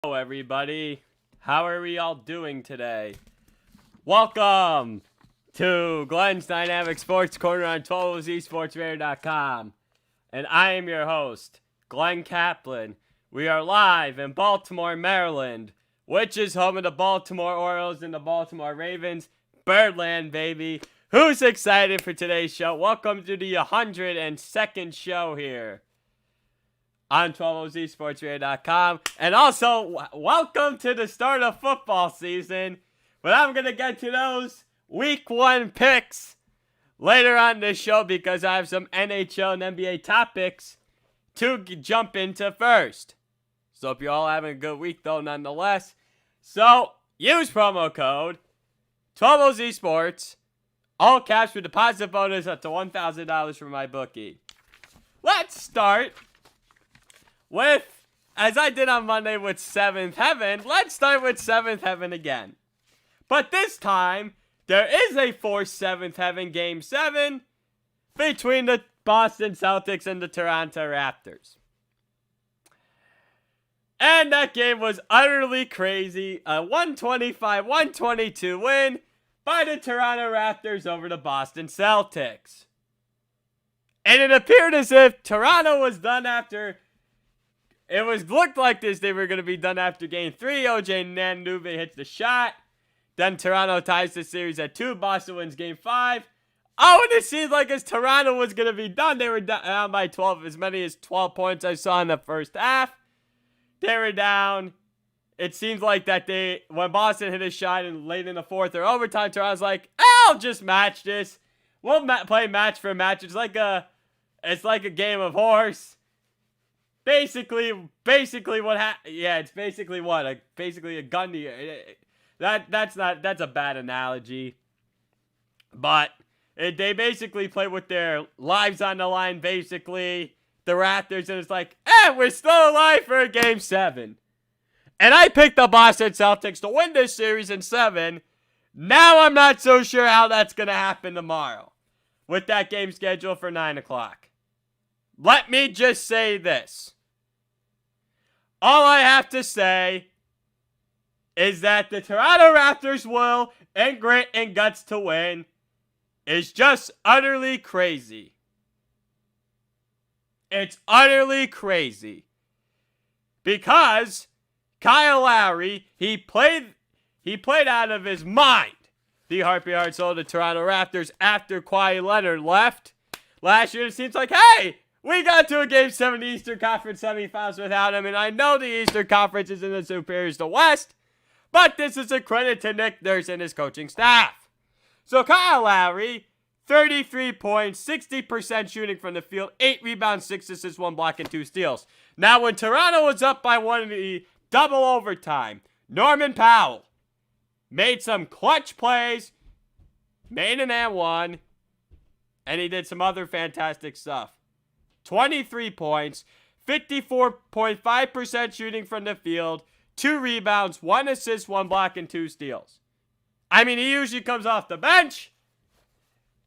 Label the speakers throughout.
Speaker 1: Hello, everybody. How are we all doing today? Welcome to Glenn's Dynamic Sports Corner on 12OZSportsRadio.com. And I am your host, Glenn Kaplan. We are live in Baltimore, Maryland, which is home of the Baltimore Orioles and the Baltimore Ravens. Birdland, baby. Who's excited for today's show? Welcome to the 102nd show here on 12OZSportsRadio.com. And also, welcome to the start of football season. But I'm going to get to those week one picks later on this show because I have some NHL and NBA topics to jump into first. So hope you're all having a good week, though, nonetheless. So, use promo code 12OZSports, all cash for deposit bonus up to $1,000 from my bookie. Let's start with, as I did on Monday with 7th Heaven, let's start with 7th Heaven again. But this time, there is a forced 7th Heaven Game 7 between the Boston Celtics and the Toronto Raptors. And that game was utterly crazy. A 125-122 win by the Toronto Raptors over the Boston Celtics. And it appeared as if Toronto was done after... looked like they were going to be done after Game 3. OJ Anunoby hits the shot. Then Toronto ties the series at 2. Boston wins Game 5. Oh, and it seemed like as Toronto was going to be done. They were down by 12, as many as 12 points I saw in the first half. They were down. It seems like that when Boston hit a shot and late in the fourth or overtime, Toronto's like, I'll just match this. We'll play match for match. It's like a game of horse. Basically what it's basically what? Basically a Gundy. That's a bad analogy. But they basically play with their lives on the line, basically. The Raptors, and it's like, we're still alive for a Game 7. And I picked the Boston Celtics to win this series in 7. Now I'm not so sure how that's going to happen tomorrow with that game scheduled for 9 o'clock. Let me just say this. All I have to say is that the Toronto Raptors' will and grit and guts to win is just utterly crazy. It's utterly crazy. Because Kyle Lowry, he played out of his mind. The Harpy Heart sold the Toronto Raptors after Kawhi Leonard left. Last year it seems like, hey, we got to a Game 7 Eastern Conference semifinals without him, and I know the Eastern Conference isn't as superior as the West, but this is a credit to Nick Nurse and his coaching staff. So Kyle Lowry, 33 points, 60% shooting from the field, 8 rebounds, 6 assists, 1 block, and 2 steals. Now, when Toronto was up by 1 in the double overtime, Norman Powell made some clutch plays, made an and one, and he did some other fantastic stuff. 23 points, 54.5% shooting from the field, 2 rebounds, 1 assist, 1 block, and 2 steals. I mean, he usually comes off the bench.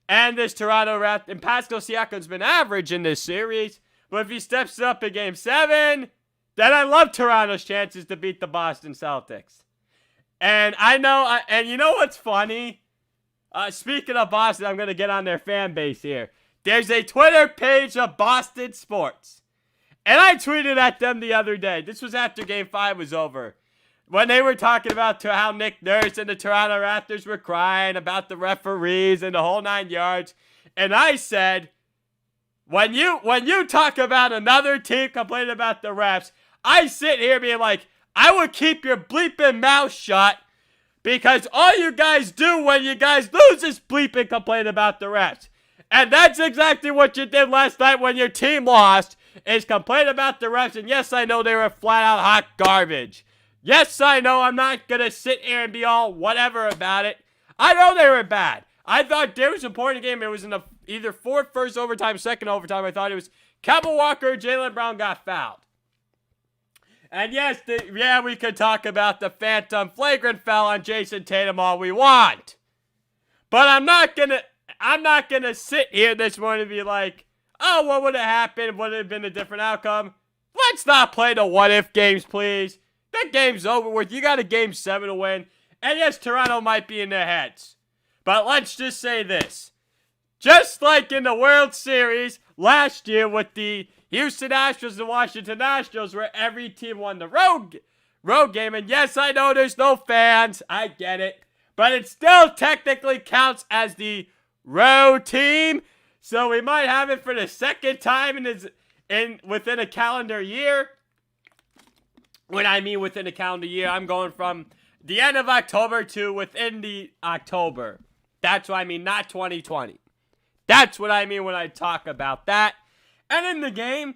Speaker 1: And this Toronto Raptors, and Pascal Siakam's been average in this series. But if he steps up in Game 7, then I love Toronto's chances to beat the Boston Celtics. And I know, and you know what's funny? Speaking of Boston, I'm going to get on their fan base here. There's a Twitter page of Boston Sports. And I tweeted at them the other day. This was after Game 5 was over. When they were talking about how Nick Nurse and the Toronto Raptors were crying about the referees and the whole 9 yards. And I said, when you talk about another team complaining about the refs, I sit here being like, I would keep your bleeping mouth shut because all you guys do when you guys lose is bleep and complain about the refs. And that's exactly what you did last night when your team lost, is complain about the refs. And yes, I know they were flat out hot garbage. Yes, I know I'm not going to sit here and be all whatever about it. I know they were bad. I thought there was a point in the game. It was in the either first overtime, second overtime. I thought it was Kemba Walker, Jaylen Brown got fouled. And yes, we could talk about the phantom flagrant foul on Jason Tatum all we want. But I'm not gonna sit here this morning and be like, oh, what would have happened? Would it have been a different outcome? Let's not play the what-if games, please. the game's over with. You got a Game 7 to win. And yes, Toronto might be in their heads. But let's just say this. Just like in the World Series last year with the Houston Astros and Washington Nationals, where every team won the road game. And yes, I know there's no fans. I get it. But it still technically counts as the road team. So we might have it for the second time within a calendar year. When I mean within a calendar year, I'm going from the end of October to within the October. That's what I mean, not 2020. That's what I mean when I talk about that. And in the game,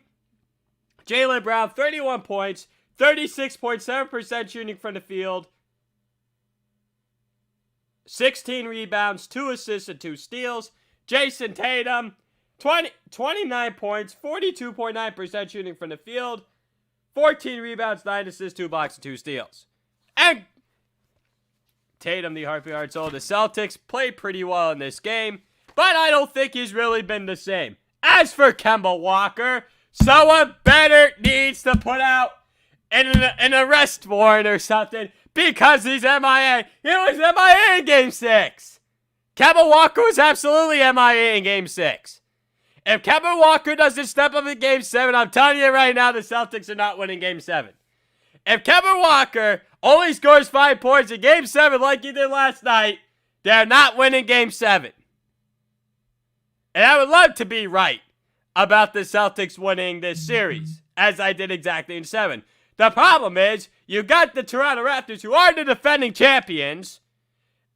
Speaker 1: Jaylen Brown, 31 points, 36.7% shooting from the field, 16 rebounds, 2 assists, and 2 steals. Jason Tatum, 29 points, 42.9% shooting from the field, 14 rebounds, 9 assists, 2 blocks, and 2 steals. And Tatum, the heart and soul of the Celtics, played pretty well in this game, but I don't think he's really been the same. As for Kemba Walker, someone better needs to put out an arrest warrant or something because he's MIA. He was MIA in Game 6. Kemba Walker was absolutely MIA in Game 6. If Kemba Walker doesn't step up in Game 7, I'm telling you right now, the Celtics are not winning Game 7. If Kemba Walker only scores 5 points in Game 7 like he did last night, they're not winning Game 7. And I would love to be right about the Celtics winning this series, as I did exactly in 7. The problem is, you got the Toronto Raptors, who are the defending champions,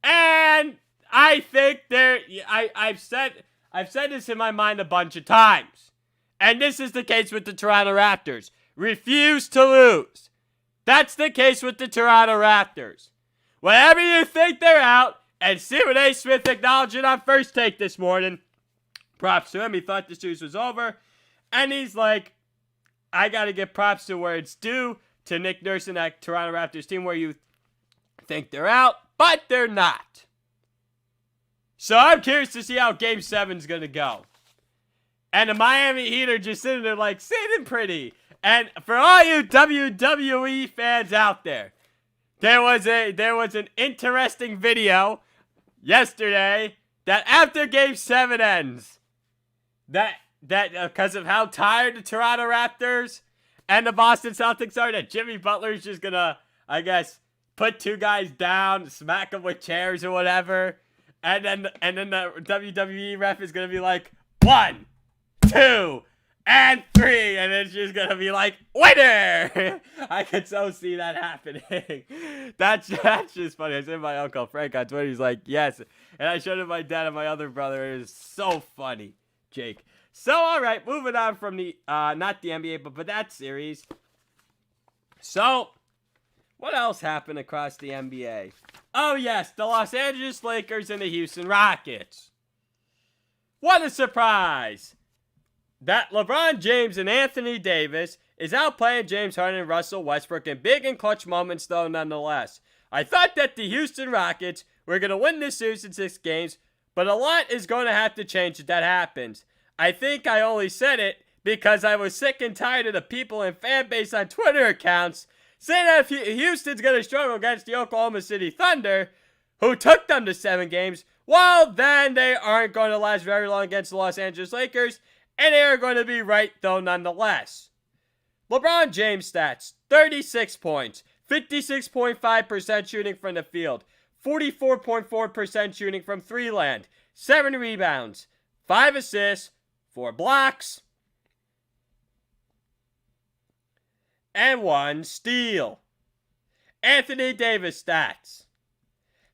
Speaker 1: and I think I've said this in my mind a bunch of times. And this is the case with the Toronto Raptors. Refuse to lose. That's the case with the Toronto Raptors. Whenever you think they're out, and Stephen A. Smith acknowledged it on First Take this morning, props to him, he thought the series was over, and he's like, I gotta give props to where it's due to Nick Nurse and that Toronto Raptors team where you think they're out, but they're not. So I'm curious to see how Game 7 is going to go. And the Miami Heat are just sitting there like, sitting pretty. And for all you WWE fans out there, there was an interesting video yesterday that after Game 7 ends, that because of how tired the Toronto Raptors and the Boston Celtics are, that Jimmy Butler's just going to, I guess, put 2 guys down, smack them with chairs or whatever. And then the WWE ref is going to be like, 1, 2, and 3. And it's just going to be like, winner! I could so see that happening. That's just funny. I said my Uncle Frank on Twitter. He's like, yes. And I showed it my dad and my other brother. It is so funny, Jake. So, all right, moving on from the, not the NBA, but that series. So, what else happened across the NBA? Oh, yes, the Los Angeles Lakers and the Houston Rockets. What a surprise! That LeBron James and Anthony Davis is outplaying James Harden and Russell Westbrook in big and clutch moments, though, nonetheless. I thought that the Houston Rockets were going to win this series in 6 games, but a lot is going to have to change if that happens. I think I only said it because I was sick and tired of the people and fan base on Twitter accounts saying that if Houston's going to struggle against the Oklahoma City Thunder, who took them to 7 games, well, then they aren't going to last very long against the Los Angeles Lakers, and they are going to be right, though, nonetheless. LeBron James stats, 36 points, 56.5% shooting from the field, 44.4% shooting from 3-land, 7 rebounds, 5 assists, 4 blocks, and 1 steal. Anthony Davis stats.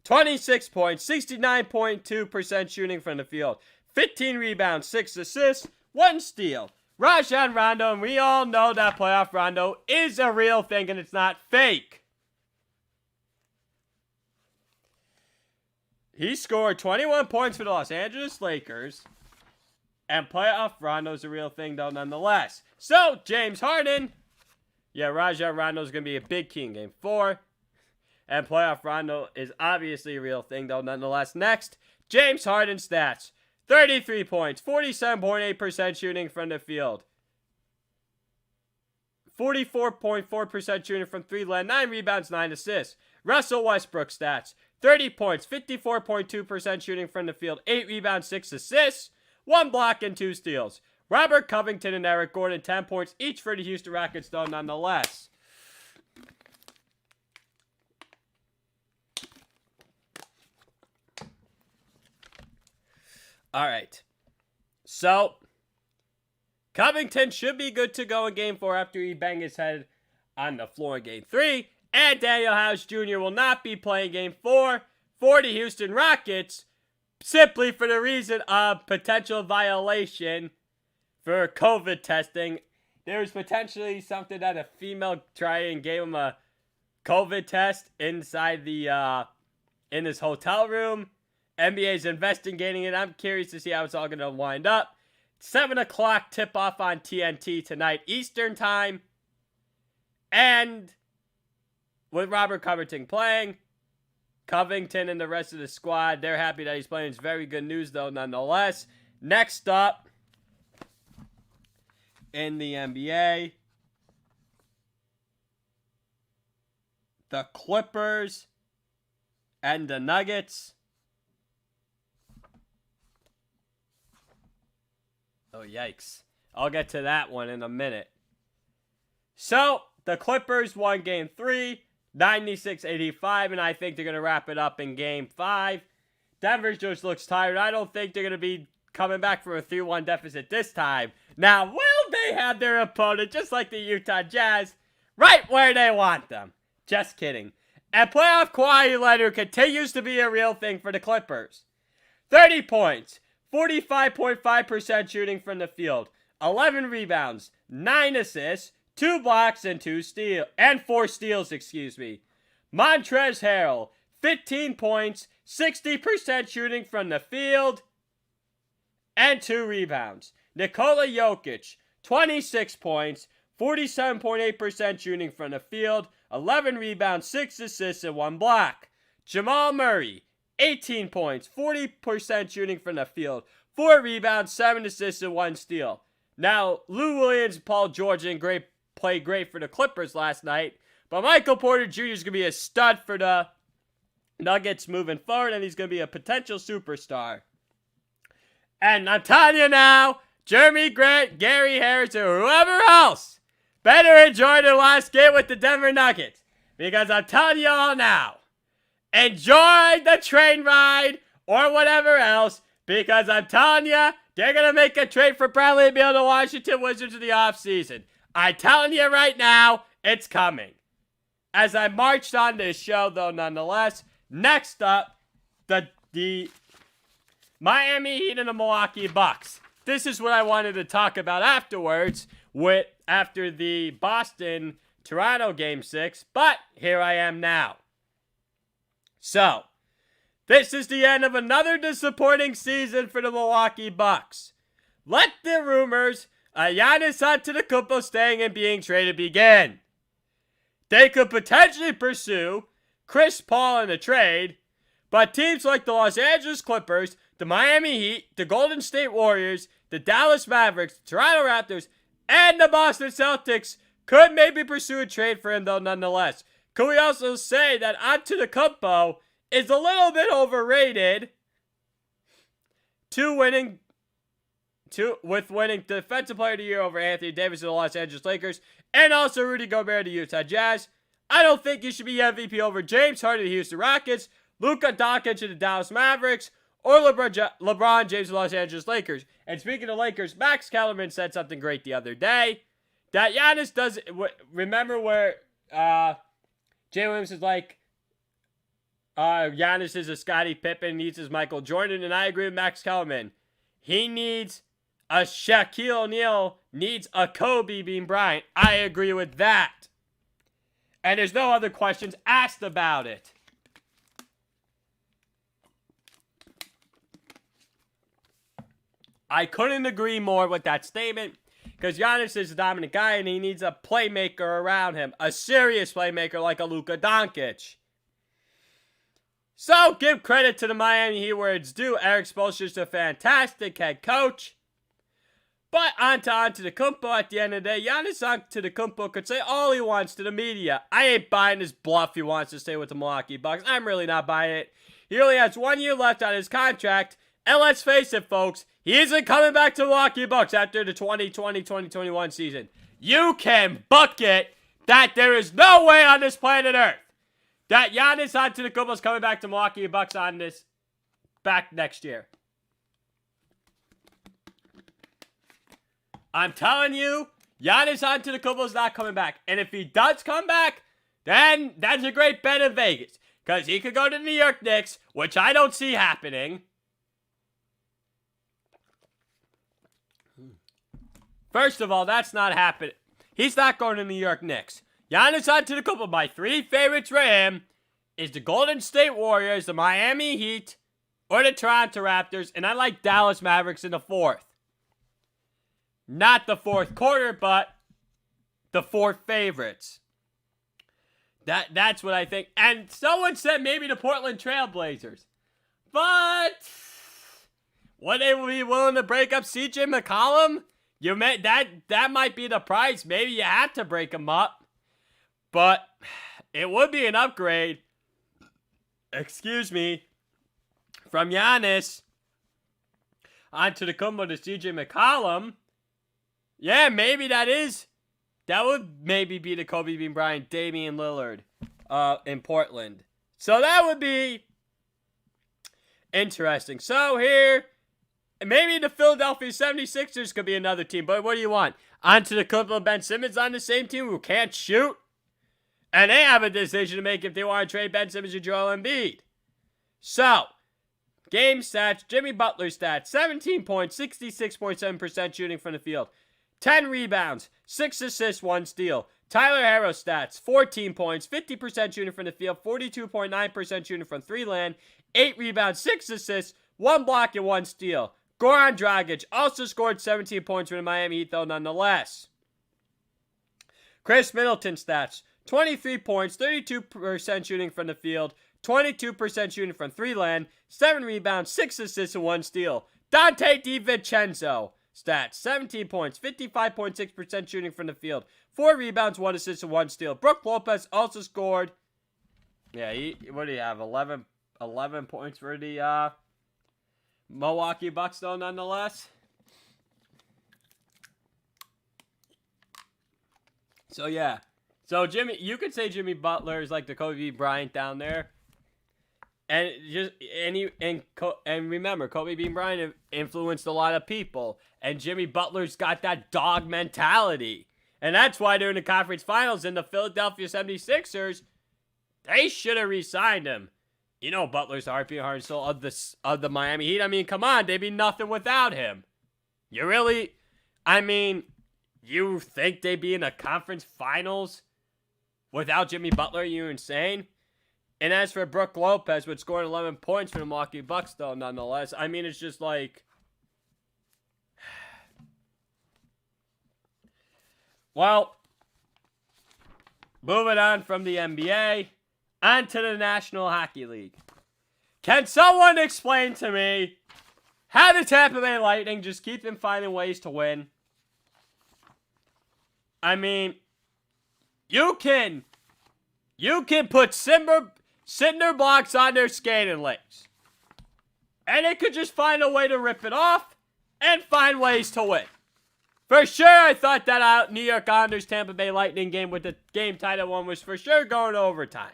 Speaker 1: 26 points, 69.2% shooting from the field, 15 rebounds, 6 assists, 1 steal. Rajon Rondo, and we all know that playoff Rondo is a real thing and it's not fake. He scored 21 points for the Los Angeles Lakers. And playoff Rondo's a real thing, though, nonetheless. So, James Harden. Yeah, Rajon Rondo's going to be a big key in Game 4. And playoff Rondo is obviously a real thing, though, nonetheless. Next, James Harden stats. 33 points, 47.8% shooting from the field. 44.4% shooting from 3, led 9 rebounds, 9 assists. Russell Westbrook stats: 30 points, 54.2% shooting from the field, 8 rebounds, 6 assists, 1 block, and 2 steals. Robert Covington and Eric Gordon, 10 points each for the Houston Rockets, though, nonetheless. All right. So, Covington should be good to go in Game 4 after he banged his head on the floor in Game 3. And Daniel House Jr. will not be playing Game 4 for the Houston Rockets, simply for the reason of potential violation for COVID testing. There was potentially something that a female tried and gave him a COVID test inside the in his hotel room. NBA's investigating it. I'm curious to see how it's all going to wind up. 7 o'clock tip-off on TNT tonight, Eastern Time. And with Robert Covington playing, Covington and the rest of the squad, they're happy that he's playing. It's very good news, though, nonetheless. Next up in the NBA, the Clippers and the Nuggets. Oh, yikes. I'll get to that one in a minute. So, the Clippers won Game 3, 96-85, and I think they're going to wrap it up in Game 5. Denver just looks tired. I don't think they're going to be coming back from a 3-1 deficit this time. Now, will they have their opponent, just like the Utah Jazz, right where they want them? Just kidding. And playoff Kawhi Leonard continues to be a real thing for the Clippers. 30 points. 45.5% shooting from the field, 11 rebounds, 9 assists, 2 blocks, and 4 steals, Montrezl Harrell, 15 points, 60% shooting from the field, and 2 rebounds. Nikola Jokic, 26 points, 47.8% shooting from the field, 11 rebounds, 6 assists, and 1 block. Jamal Murray, 18 points, 40% shooting from the field, 4 rebounds, 7 assists, and 1 steal. Now, Lou Williams and Paul George played great for the Clippers last night, but Michael Porter Jr. is going to be a stud for the Nuggets moving forward, and he's going to be a potential superstar. And I'm telling you now, Jeremy Grant, Gary Harris, or whoever else better enjoy their last game with the Denver Nuggets, because I'm telling you all now, enjoy the train ride or whatever else, because I'm telling you, they're going to make a trade for Bradley Beal to Washington Wizards in the offseason. I'm telling you right now, it's coming. As I marched on this show, though, nonetheless, next up, the Miami Heat and the Milwaukee Bucks. This is what I wanted to talk about afterwards, after the Boston-Toronto Game 6, but here I am now. So, this is the end of another disappointing season for the Milwaukee Bucks. Let the rumors of Giannis Antetokounmpo staying and being traded begin. They could potentially pursue Chris Paul in a trade, but teams like the Los Angeles Clippers, the Miami Heat, the Golden State Warriors, the Dallas Mavericks, the Toronto Raptors, and the Boston Celtics could maybe pursue a trade for him, though, nonetheless. Could we also say that Antetokounmpo is a little bit overrated with winning Defensive Player of the Year over Anthony Davis of the Los Angeles Lakers and also Rudy Gobert of the Utah Jazz? I don't think he should be MVP over James Harden of the Houston Rockets, Luka Doncic of the Dallas Mavericks, or LeBron James of the Los Angeles Lakers. And speaking of Lakers, Max Kellerman said something great the other day, that Giannis does. Remember where Jay Williams is like, Giannis is a Scottie Pippen, needs his Michael Jordan, and I agree with Max Kellerman. He needs a Shaquille O'Neal, needs a Kobe Bean Bryant. I agree with that. And there's no other questions asked about it. I couldn't agree more with that statement, because Giannis is a dominant guy and he needs a playmaker around him, a serious playmaker like a Luka Doncic. So, give credit to the Miami Heat where it's due. Eric Spoelstra is a fantastic head coach. But on to Antetokounmpo at the end of the day. Giannis Antetokounmpo could say all he wants to the media. I ain't buying his bluff he wants to stay with the Milwaukee Bucks. I'm really not buying it. He only has 1 year left on his contract. And let's face it, folks, he isn't coming back to the Milwaukee Bucks after the 2020-2021 season. You can bucket that there is no way on this planet Earth that Giannis Antetokounmpo is coming back to Milwaukee Bucks on this back next year. I'm telling you, Giannis Antetokounmpo is not coming back. And if he does come back, then that's a great bet in Vegas. Because he could go to the New York Knicks, which I don't see happening. First of all, that's not happening. He's not going to the New York Knicks. Giannis Antetokounmpo, my 3 favorites for him is the Golden State Warriors, the Miami Heat, or the Toronto Raptors. And I like Dallas Mavericks in the 4th. Not the 4th quarter, but the 4th favorites. That's what I think. And someone said maybe the Portland Trail Blazers. But would they be willing to break up CJ McCollum? That might be the price. Maybe you have to break him up. But it would be an upgrade. Excuse me. From Giannis Antetokounmpo to CJ McCollum. Yeah, maybe that would maybe be the Kobe Bean Bryant, Damian Lillard in Portland. So that would be interesting. So here, maybe the Philadelphia 76ers could be another team. But what do you want? Antetokounmpo and Ben Simmons on the same team who can't shoot? And they have a decision to make if they want to trade Ben Simmons or Joel Embiid. So, game stats, Jimmy Butler stats, 17 points, 66.7% shooting from the field. 10 rebounds, 6 assists, 1 steal. Tyler Herro stats, 14 points, 50% shooting from the field, 42.9% shooting from 3-land, 8 rebounds, 6 assists, 1 block, and 1 steal. Goran Dragic also scored 17 points for the Miami Heat, though, nonetheless. Chris Middleton stats, 23 points, 32% shooting from the field, 22% shooting from 3-land, 7 rebounds, 6 assists, and 1 steal. Dante DiVincenzo stats, 17 points, 55.6% shooting from the field, 4 rebounds, 1 assist, and 1 steal. Brook Lopez also scored, what do you have, 11 points for the Milwaukee Bucks, though, nonetheless. So, yeah. So, you could say Jimmy Butler is like the Kobe Bryant down there. And remember, Kobe Bean Bryant influenced a lot of people. And Jimmy Butler's got that dog mentality. And that's why they're in the conference finals. And the Philadelphia 76ers, they should have re-signed him. You know Butler's heart and soul of the Miami Heat. I mean, come on, they'd be nothing without him. You think they'd be in the conference finals without Jimmy Butler? Are you insane? And as for Brook Lopez, which scored 11 points for the Milwaukee Bucks, though, nonetheless, I mean, it's just like, well, moving on from the NBA, on to the National Hockey League. Can someone explain to me how the Tampa Bay Lightning just keep them finding ways to win? I mean, you can put cinder blocks on their skating legs, and they could just find a way to rip it off and find ways to win. For sure, I thought that New York Islanders Tampa Bay Lightning game with the game title one was for sure going to overtime.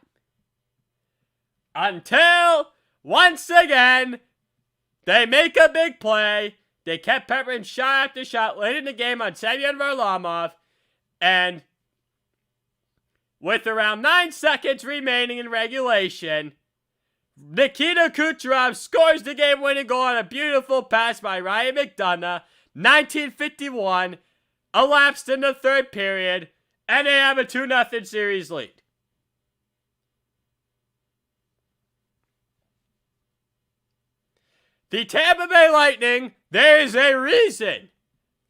Speaker 1: Until, once again, they make a big play. They kept peppering shot after shot late in the game on Semyon Varlamov. And with around 9 seconds remaining in regulation, Nikita Kucherov scores the game-winning goal on a beautiful pass by Ryan McDonough. 1951, elapsed in the third period, and they have a 2-0 series lead. The Tampa Bay Lightning, there is a reason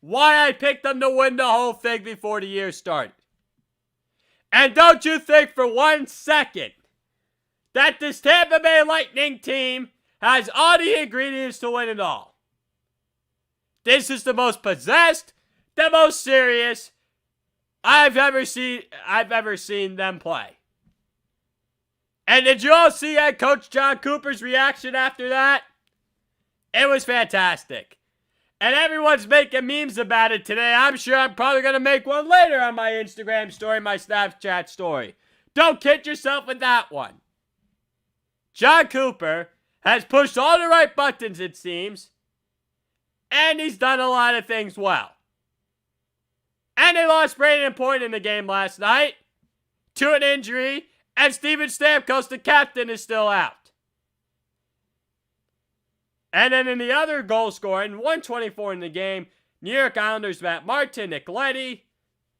Speaker 1: why I picked them to win the whole thing before the year started. And don't you think for 1 second that this Tampa Bay Lightning team has all the ingredients to win it all. This is the most possessed, the most serious I've ever seen them play. And did you all see Coach John Cooper's reaction after that? It was fantastic. And everyone's making memes about it today. I'm sure I'm probably going to make one later on my Instagram story, my Snapchat story. Don't kid yourself with that one. John Cooper has pushed all the right buttons, it seems. And he's done a lot of things well. And they lost Brayden Point in the game last night to an injury. And Steven Stamkos, the captain, is still out. And then in the other goal scoring, 124 in the game, New York Islanders, Matt Martin, Nick Leddy.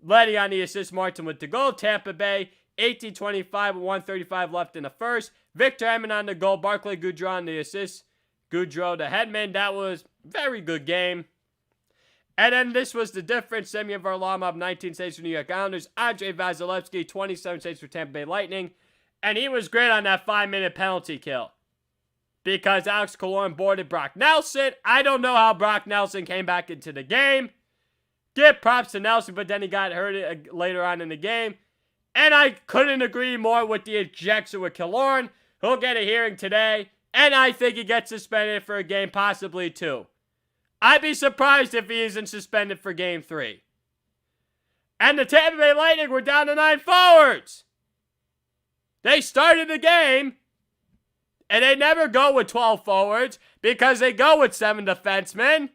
Speaker 1: Leddy on the assist, Martin with the goal. Tampa Bay, 18-25 with 135 left in the first. Victor Hedman on the goal. Barclay Goodrow on the assist. Goodrow to Hedman. That was a very good game. And then this was the difference. Semyon Varlamov, 19 saves for New York Islanders. Andrei Vasilevsky, 27 saves for Tampa Bay Lightning. And he was great on that 5-minute penalty kill. Because Alex Killorn boarded Brock Nelson. I don't know how Brock Nelson came back into the game. Give props to Nelson, but then he got hurt later on in the game. And I couldn't agree more with the ejection with Killorn. He'll get a hearing today. And I think he gets suspended for a game, possibly 2. I'd be surprised if he isn't suspended for game 3. And the Tampa Bay Lightning were down to 9 forwards. They started the game. And they never go with 12 forwards because they go with 7 defensemen.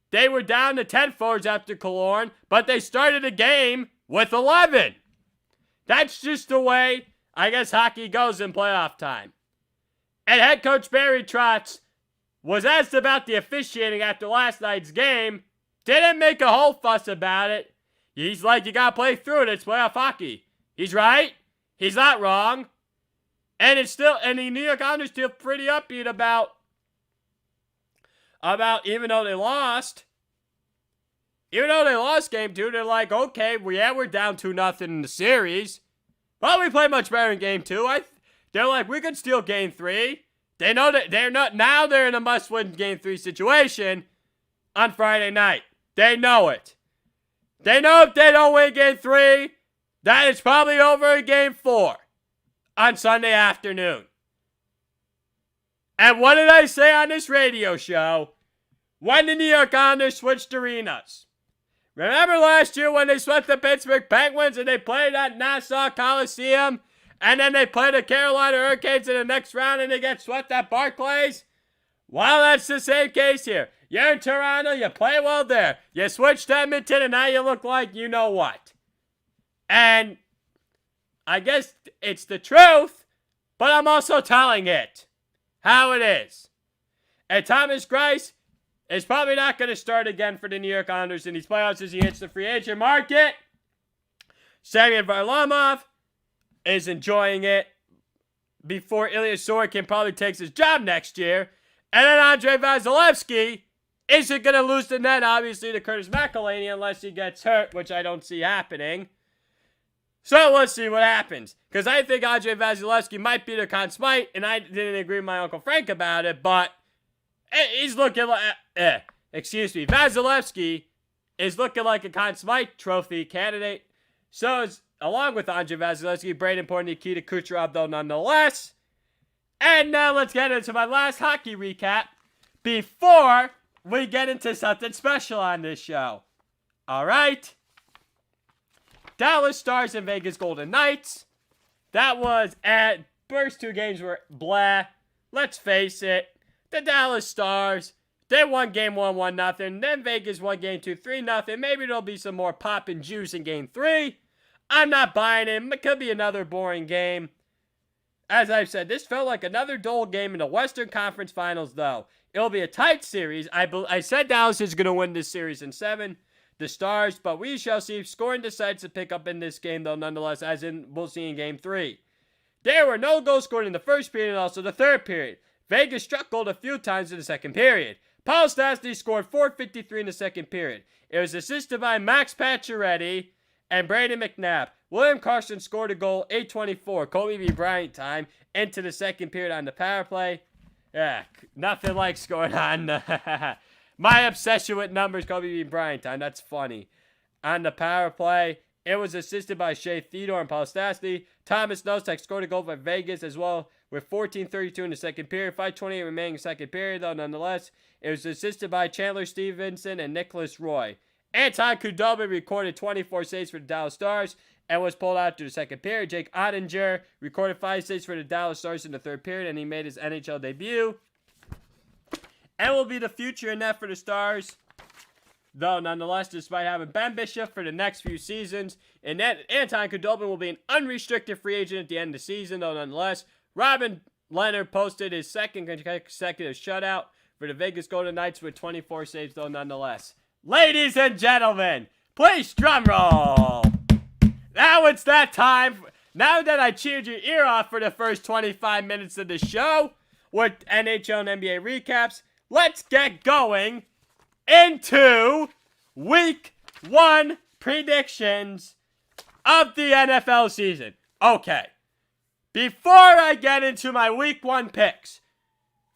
Speaker 1: They were down to 10 forwards after Killorn, but they started the game with 11. That's just the way, I guess, hockey goes in playoff time. And head coach Barry Trotz was asked about the officiating after last night's game. Didn't make a whole fuss about it. He's like, you gotta play through it. It's playoff hockey. He's right. He's not wrong. And the New York Islanders feel pretty upbeat about even though they lost game 2, they're like, okay, we're down 2-0 in the series. Well, we played much better in game 2. They're like, we could steal game 3. They know that they're in a must-win game 3 situation on Friday night. They know it. They know if they don't win game 3, that it's probably over in game 4. On Sunday afternoon. And what did I say on this radio show? When the New York Islanders switched arenas. Remember last year when they swept the Pittsburgh Penguins and they played at Nassau Coliseum? And then they played the Carolina Hurricanes in the next round and they get swept at Barclays? Well, that's the same case here. You're in Toronto, you play well there. You switch to Edmonton and now you look like you know what. And I guess it's the truth, but I'm also telling it how it is. And Thomas Greiss is probably not going to start again for the New York Islanders in these playoffs as he hits the free agent market. Semyon Varlamov is enjoying it before Ilya Sorokin probably takes his job next year. And then Andrei Vasilevsky isn't going to lose the net, obviously, to Curtis McElhinney unless he gets hurt, which I don't see happening. So let's see what happens. Because I think Andrei Vasilevsky might be the Conn Smythe, and I didn't agree with my Uncle Frank about it, but he's looking like... Vasilevsky is looking like a Conn Smythe trophy candidate. So, along with Andrei Vasilevsky, Brayden Point, Nikita Kucherov, though, nonetheless. And now let's get into my last hockey recap before we get into something special on this show. All right. Dallas Stars and Vegas Golden Knights. That was first 2 games were blah. Let's face it. The Dallas Stars, they won game 1, 1-0. Then Vegas won game 2, 3-0. Maybe there'll be some more pop and juice in game 3. I'm not buying it. It could be another boring game. As I've said, this felt like another dull game in the Western Conference Finals, though. It'll be a tight series. I said Dallas is going to win this series in 7. The Stars, but we shall see. Scoring decides to pick up in this game, though, nonetheless, as in we'll see in game 3. There were no goals scored in the first period and also the third period. Vegas struck gold a few times in the second period. Paul Stastny scored .453 in the second period. It was assisted by Max Pacioretty and Brandon McNabb. William Karlsson scored a goal, 8:24, Kobe B. Bryant time, into the second period on the power play. Yeah, nothing like scoring on My obsession with numbers, Kobe Bryant time. That's funny. On the power play, it was assisted by Shea Theodore and Paul Stastny. Thomas Nosek scored a goal for Vegas as well with 14:32 in the second period. 5:28 remaining in the second period, though nonetheless, it was assisted by Chandler Stevenson and Nicholas Roy. Anton Khudobin recorded 24 saves for the Dallas Stars and was pulled out through the second period. Jake Ottinger recorded 5 saves for the Dallas Stars in the third period, and he made his NHL debut. And will be the future in net for the Stars. Though, nonetheless, despite having Ben Bishop for the next few seasons, and Anton Khudobin will be an unrestricted free agent at the end of the season, though, nonetheless, Robin Leonard posted his second consecutive shutout for the Vegas Golden Knights with 24 saves, though, nonetheless. Ladies and gentlemen, please drum roll. Now it's that time. Now that I cheered your ear off for the first 25 minutes of the show with NHL and NBA recaps, let's get going into Week 1 predictions of the NFL season. Okay, before I get into my Week 1 picks,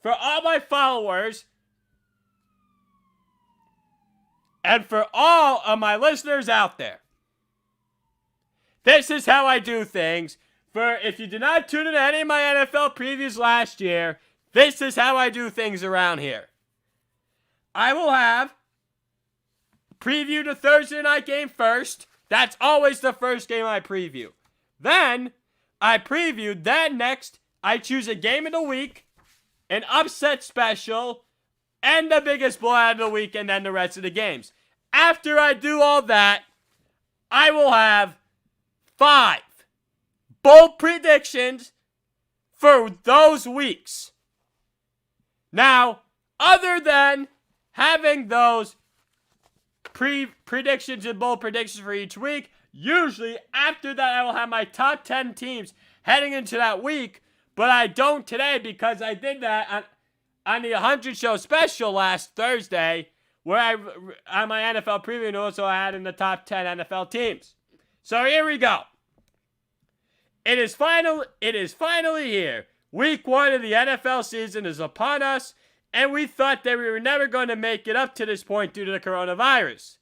Speaker 1: for all my followers and for all of my listeners out there, this is how I do things. For if you did not tune in to any of my NFL previews last year, this is how I do things around here. I will have preview the Thursday night game first. That's always the first game I preview. Then I preview. Then next, I choose a game of the week, an upset special, and the biggest blowout of the week, and then the rest of the games. After I do all that, I will have 5 bold predictions for those weeks. Now, other than having those predictions and bold predictions for each week, usually after that I will have my top 10 teams heading into that week, but I don't today because I did that on the 100 Show special last Thursday, where on my NFL preview, and also I had in the top 10 NFL teams. So here we go. It is finally here. Week 1 of the NFL season is upon us, and we thought that we were never going to make it up to this point due to the coronavirus.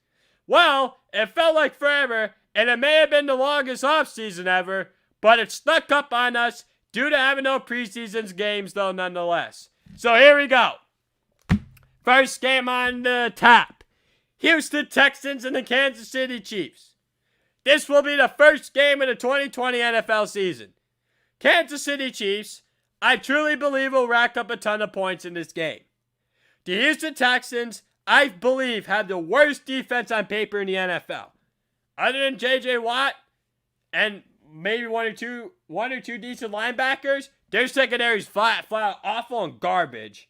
Speaker 1: Well, it felt like forever, and it may have been the longest offseason ever, but it snuck up on us due to having no preseason games, though, nonetheless. So here we go. First game on the top. Houston Texans and the Kansas City Chiefs. This will be the first game of the 2020 NFL season. Kansas City Chiefs, I truly believe, will rack up a ton of points in this game. The Houston Texans, I believe, have the worst defense on paper in the NFL. Other than J.J. Watt and maybe one or two decent linebackers, their secondary is flat, awful, and garbage.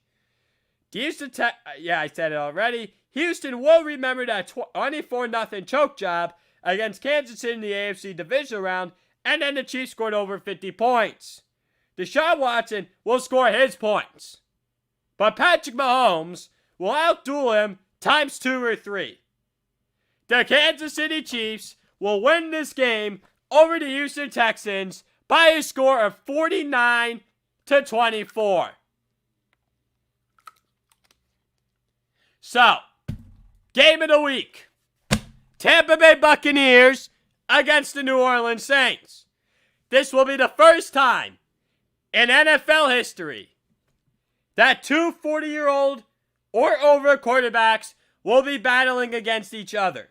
Speaker 1: The Houston I said it already. Houston will remember that 24-0 choke job against Kansas City in the AFC divisional round, and then the Chiefs scored over 50 points. Deshaun Watson will score his points, but Patrick Mahomes will outduel him times 2 or 3. The Kansas City Chiefs will win this game over the Houston Texans by a score of 49-24. So, game of the week. Tampa Bay Buccaneers against the New Orleans Saints. This will be the first time in NFL history that 2 40-year-old or over quarterbacks will be battling against each other.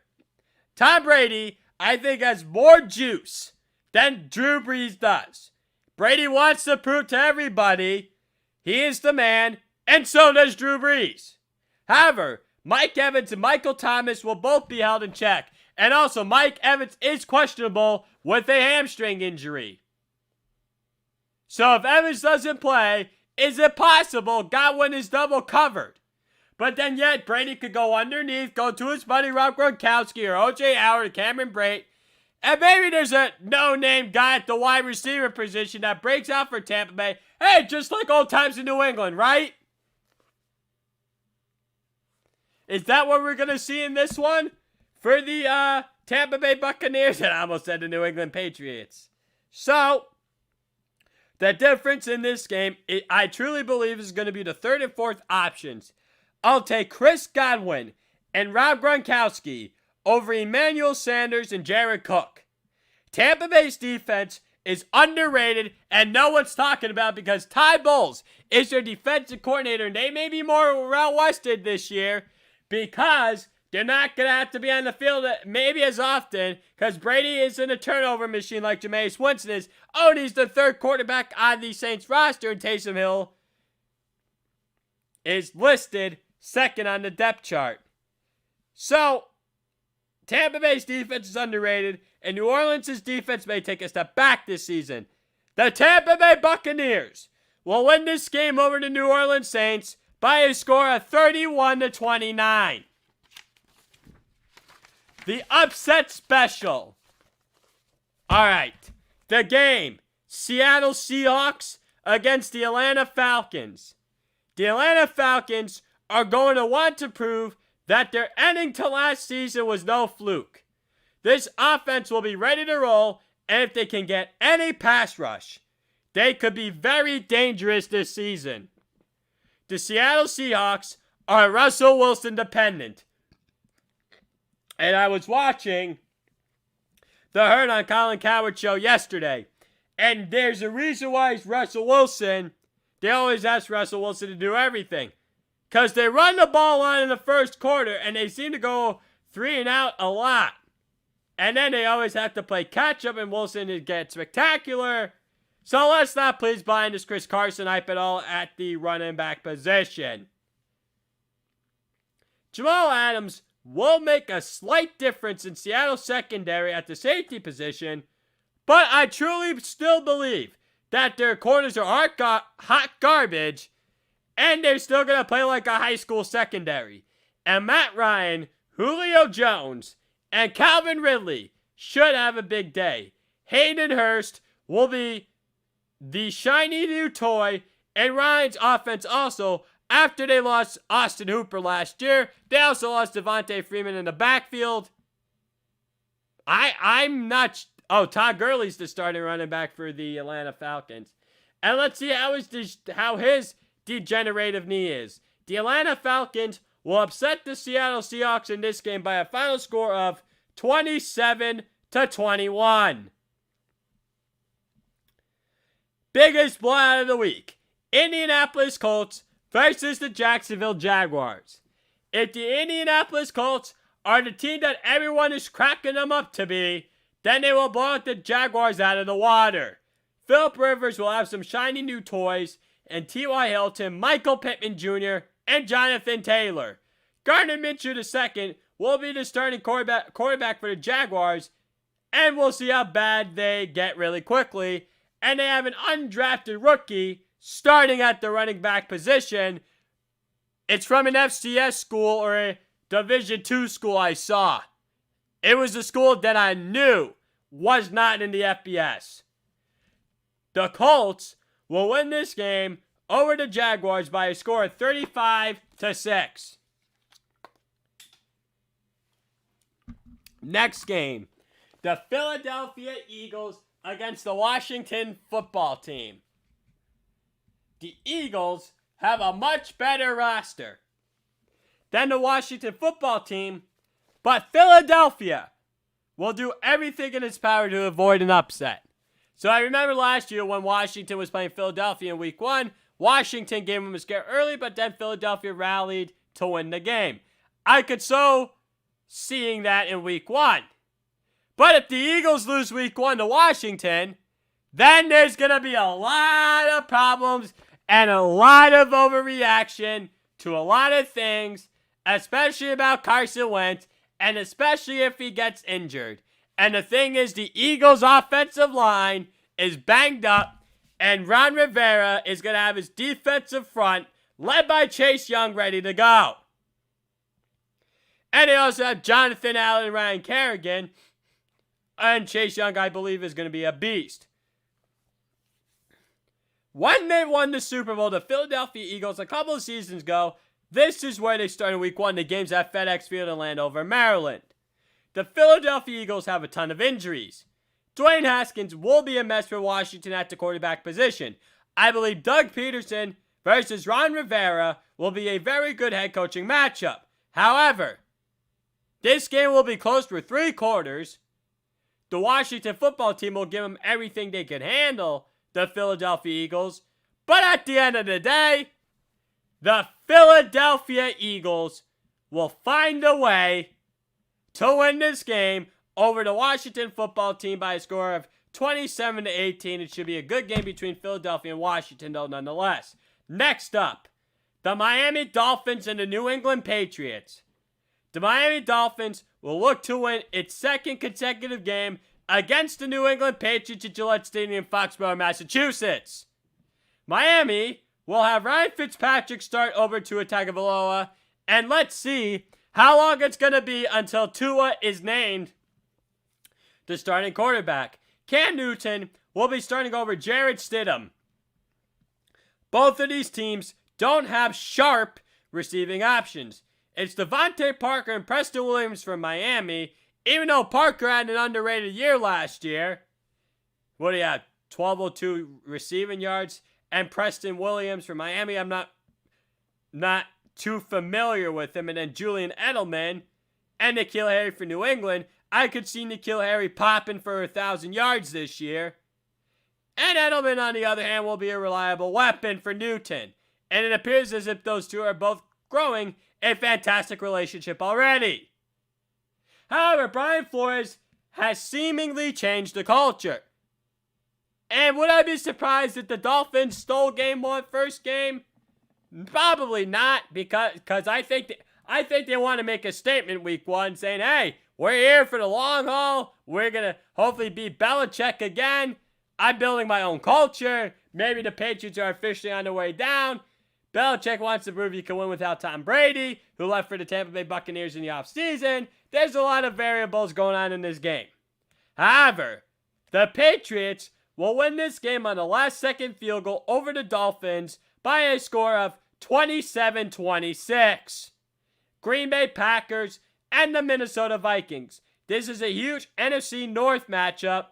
Speaker 1: Tom Brady, I think, has more juice than Drew Brees does. Brady wants to prove to everybody he is the man, and so does Drew Brees. However, Mike Evans and Michael Thomas will both be held in check. And also, Mike Evans is questionable with a hamstring injury. So if Evans doesn't play, is it possible Godwin is double covered? But then yet, Brady could go underneath, go to his buddy Rob Gronkowski or O.J. Howard or Cameron Brate. And maybe there's a no-name guy at the wide receiver position that breaks out for Tampa Bay. Hey, just like old times in New England, right? Is that what we're going to see in this one? For the Tampa Bay Buccaneers, and I almost said the New England Patriots. So, the difference in this game, I truly believe, is going to be the third and fourth options I'll take Chris Godwin and Rob Gronkowski over Emmanuel Sanders and Jared Cook. Tampa Bay's defense is underrated and no one's talking about because Ty Bowles is their defensive coordinator and they may be more well-rested this year because they're not going to have to be on the field maybe as often because Brady isn't a turnover machine like Jameis Winston is. Oh, and he's the third quarterback on the Saints roster, and Taysom Hill is listed second on the depth chart. So, Tampa Bay's defense is underrated, and New Orleans' defense may take a step back this season. The Tampa Bay Buccaneers will win this game over the New Orleans Saints by a score of 31-29. The upset special. All right, the game. Seattle Seahawks against the Atlanta Falcons. The Atlanta Falcons are going to want to prove that their ending to last season was no fluke. This offense will be ready to roll, and if they can get any pass rush, they could be very dangerous this season. The Seattle Seahawks are Russell Wilson dependent. And I was watching the Hurt on Colin Cowherd show yesterday, and there's a reason why it's Russell Wilson. They always ask Russell Wilson to do everything. Because they run the ball on in the first quarter, and they seem to go 3 and out a lot. And then they always have to play catch-up, and Wilson is get spectacular. So let's not please buy into this Chris Carson hype at all at the running back position. Jamal Adams will make a slight difference in Seattle's secondary at the safety position, but I truly still believe that their corners are hot garbage, and they're still going to play like a high school secondary. And Matt Ryan, Julio Jones, and Calvin Ridley should have a big day. Hayden Hurst will be the shiny new toy, and Ryan's offense also. After they lost Austin Hooper last year, they also lost Devontae Freeman in the backfield. I'm not... Todd Gurley's the starting running back for the Atlanta Falcons. And let's see how his degenerative knee is. The Atlanta Falcons will upset the Seattle Seahawks in this game by a final score of 27-21. Biggest blowout of the week. Indianapolis Colts versus the Jacksonville Jaguars. If the Indianapolis Colts are the team that everyone is cracking them up to be, then they will blow the Jaguars out of the water. Philip Rivers will have some shiny new toys, and T.Y. Hilton, Michael Pittman Jr., and Jonathan Taylor. Gardner Minshew II will be the starting quarterback for the Jaguars, and we'll see how bad they get really quickly. And they have an undrafted rookie starting at the running back position. It's from an FCS school or a Division II school I saw. It was a school that I knew was not in the FBS. The Colts will win this game over the Jaguars by a score of 35-6. Next game, the Philadelphia Eagles against the Washington football team. The Eagles have a much better roster than the Washington football team, but Philadelphia will do everything in its power to avoid an upset. So I remember last year when Washington was playing Philadelphia in week 1, Washington gave them a scare early, but then Philadelphia rallied to win the game. I could so seeing that in week 1. But if the Eagles lose week 1 to Washington, then there's going to be a lot of problems and a lot of overreaction to a lot of things, especially about Carson Wentz, and especially if he gets injured. And the thing is, the Eagles' offensive line is banged up, and Ron Rivera is going to have his defensive front, led by Chase Young, ready to go. And they also have Jonathan Allen and Ryan Kerrigan, and Chase Young, I believe, is going to be a beast. When they won the Super Bowl, the Philadelphia Eagles, a couple of seasons ago, this is where they started week 1, the games at FedEx Field in Landover, Maryland. The Philadelphia Eagles have a ton of injuries. Dwayne Haskins will be a mess for Washington at the quarterback position. I believe Doug Peterson versus Ron Rivera will be a very good head coaching matchup. However, this game will be close for 3 quarters. The Washington football team will give them everything they can handle, the Philadelphia Eagles. But at the end of the day, the Philadelphia Eagles will find a way to win this game over the Washington football team by a score of 27-18. It should be a good game between Philadelphia and Washington, though, nonetheless. Next up, the Miami Dolphins and the New England Patriots. The Miami Dolphins will look to win its 2nd consecutive game against the New England Patriots at Gillette Stadium in Foxborough, Massachusetts. Miami will have Ryan Fitzpatrick start over Tua Tagovailoa, and let's see how long it's going to be until Tua is named the starting quarterback. Cam Newton will be starting over Jarrett Stidham. Both of these teams don't have sharp receiving options. It's Devontae Parker and Preston Williams from Miami, even though Parker had an underrated year last year. What do you have? 1202 receiving yards. And Preston Williams from Miami, I'm not too familiar with him. And then Julian Edelman and N'Keal Harry for New England. I could see N'Keal Harry popping for 1,000 yards this year. And Edelman, on the other hand, will be a reliable weapon for Newton. And it appears as if those two are both growing a fantastic relationship already. However, Brian Flores has seemingly changed the culture. And would I be surprised if the Dolphins stole game 1 first game? Probably not, because I think they want to make a statement week 1 saying, hey, we're here for the long haul. We're going to hopefully beat Belichick again. I'm building my own culture. Maybe the Patriots are officially on their way down. Belichick wants to prove he can win without Tom Brady, who left for the Tampa Bay Buccaneers in the offseason. There's a lot of variables going on in this game. However, the Patriots will win this game on the last-second field goal over the Dolphins by a score of 27-26. Green Bay Packers and the Minnesota Vikings. This is a huge NFC North matchup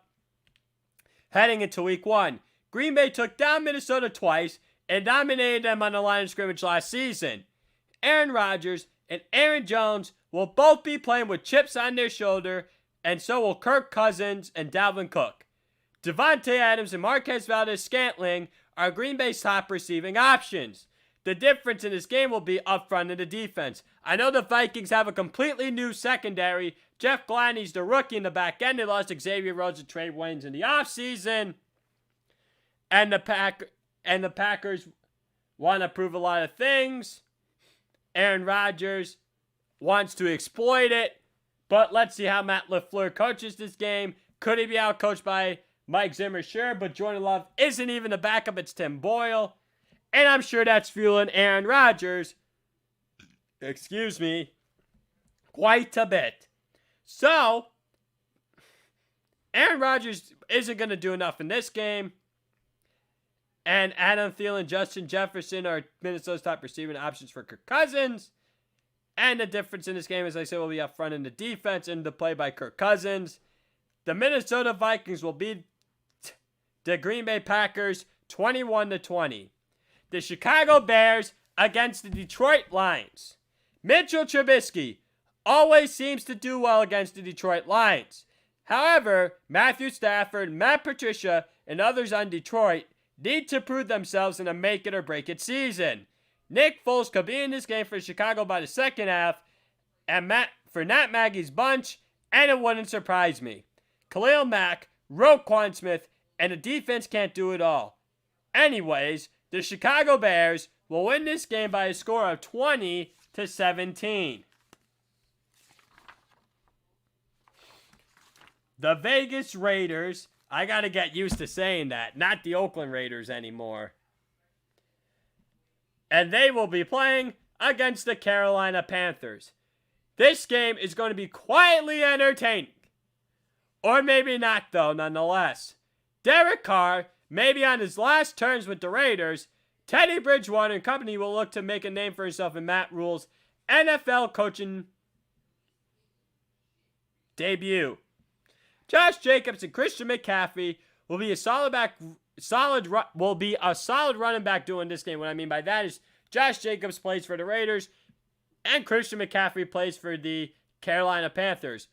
Speaker 1: heading into Week 1. Green Bay took down Minnesota twice and dominated them on the line of scrimmage last season. Aaron Rodgers and Aaron Jones will both be playing with chips on their shoulder, and so will Kirk Cousins and Dalvin Cook. Devontae Adams and Marquez Valdes-Scantling are Green Bay's top receiving options. The difference in this game will be up front in the defense. I know the Vikings have a completely new secondary. Jeff Gladney's the rookie in the back end. They lost Xavier Rhodes and Trey Waynes in the offseason. And the Packers want to prove a lot of things. Aaron Rodgers wants to exploit it. But let's see how Matt LaFleur coaches this game. Could he be outcoached by Mike Zimmer? Sure, but Jordan Love isn't even the backup. It's Tim Boyle. And I'm sure that's fueling Aaron Rodgers, quite a bit. So, Aaron Rodgers isn't going to do enough in this game. And Adam Thielen, Justin Jefferson are Minnesota's top receiving options for Kirk Cousins. And the difference in this game, as I said, will be up front in the defense and the play by Kirk Cousins. The Minnesota Vikings will beat the Green Bay Packers 21-20. The Chicago Bears against the Detroit Lions. Mitchell Trubisky always seems to do well against the Detroit Lions. However, Matthew Stafford, Matt Patricia, and others on Detroit need to prove themselves in a make-it-or-break-it season. Nick Foles could be in this game for Chicago by the second half, and for Matt Nagy's bunch, and it wouldn't surprise me. Khalil Mack, Roquan Smith, and the defense can't do it all. Anyways, the Chicago Bears will win this game by a score of 20-17. The Vegas Raiders, I gotta get used to saying that, not the Oakland Raiders anymore. And they will be playing against the Carolina Panthers. This game is going to be quietly entertaining. Or maybe not, though, nonetheless. Derek Carr may be on his last terms with the Raiders. Teddy Bridgewater and company will look to make a name for himself in Matt Rule's NFL coaching debut. Josh Jacobs and Christian McCaffrey will be a solid will be a solid running back doing this game. What I mean by that is Josh Jacobs plays for the Raiders and Christian McCaffrey plays for the Carolina Panthers.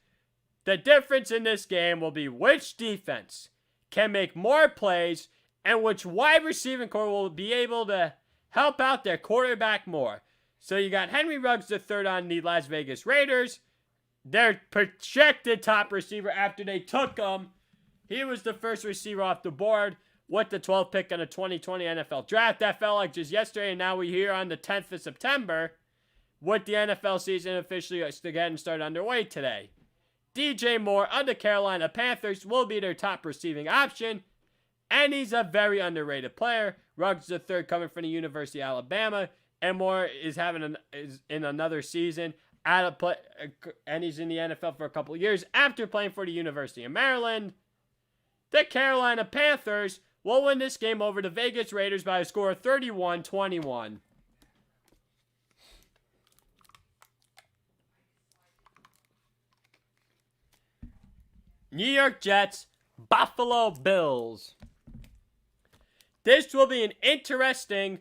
Speaker 1: The difference in this game will be which defense can make more plays and which wide receiving core will be able to help out their quarterback more. So you got Henry Ruggs III on the Las Vegas Raiders. Their projected top receiver after they took him. He was the first receiver off the board with the 12th pick in the 2020 NFL Draft. That felt like just yesterday, and now we're here on the 10th of September with the NFL season officially getting started underway today. DJ Moore of the Carolina Panthers will be their top receiving option, and he's a very underrated player. Ruggs III coming from the University of Alabama, and Moore is in another season and he's in the NFL for a couple of years after playing for the University of Maryland. The Carolina Panthers will win this game over the Vegas Raiders by a score of 31-21. New York Jets, Buffalo Bills. This will be an interesting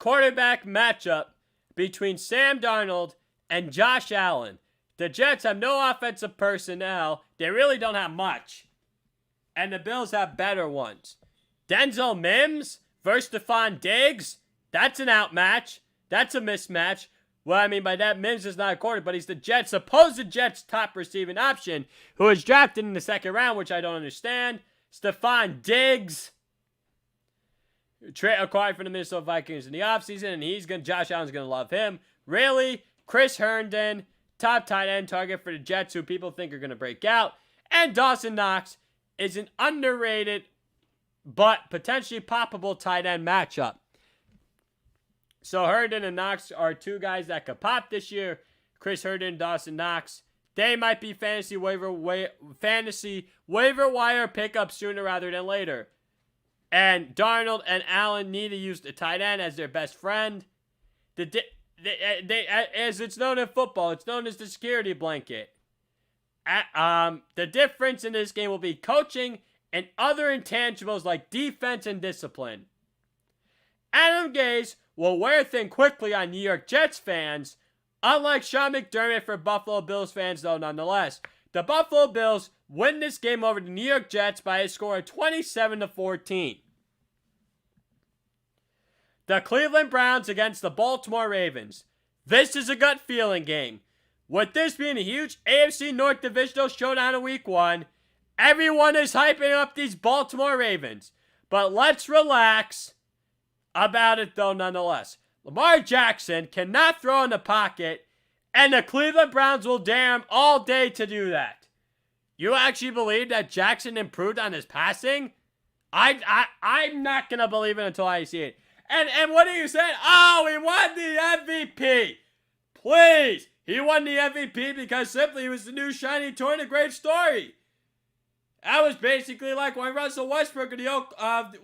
Speaker 1: quarterback matchup between Sam Darnold and Josh Allen. The Jets have no offensive personnel. They really don't have much. And the Bills have better ones. Denzel Mims versus Stephon Diggs. That's an outmatch. That's a mismatch. What I mean by that, Mims is not a quarterback, but he's the supposed Jets' top receiving option, who was drafted in the second round, which I don't understand. Stephon Diggs, acquired from the Minnesota Vikings in the offseason, and Josh Allen's going to love him. Really? Chris Herndon, top tight end target for the Jets, who people think are going to break out. And Dawson Knox is an underrated but potentially poppable tight end matchup. So Herndon and Knox are two guys that could pop this year. Chris Herndon, Dawson Knox. They might be fantasy waiver wire pickups sooner rather than later. And Darnold and Allen need to use the tight end as their best friend. As it's known in football, it's known as the security blanket. The difference in this game will be coaching and other intangibles like defense and discipline. Adam Gase will wear thin quickly on New York Jets fans, unlike Sean McDermott for Buffalo Bills fans, though, nonetheless. The Buffalo Bills win this game over the New York Jets by a score of 27-14. The Cleveland Browns against the Baltimore Ravens. This is a gut feeling game. With this being a huge AFC North divisional showdown in Week 1, everyone is hyping up these Baltimore Ravens. But let's relax about it, though, nonetheless. Lamar Jackson cannot throw in the pocket, and the Cleveland Browns will dare him all day to do that. You actually believe that Jackson improved on his passing? I'm not going to believe it until I see it. And what are you saying? Oh, he won the MVP. Please. He won the MVP because simply he was the new shiny toy in a great story. That was basically like when Russell Westbrook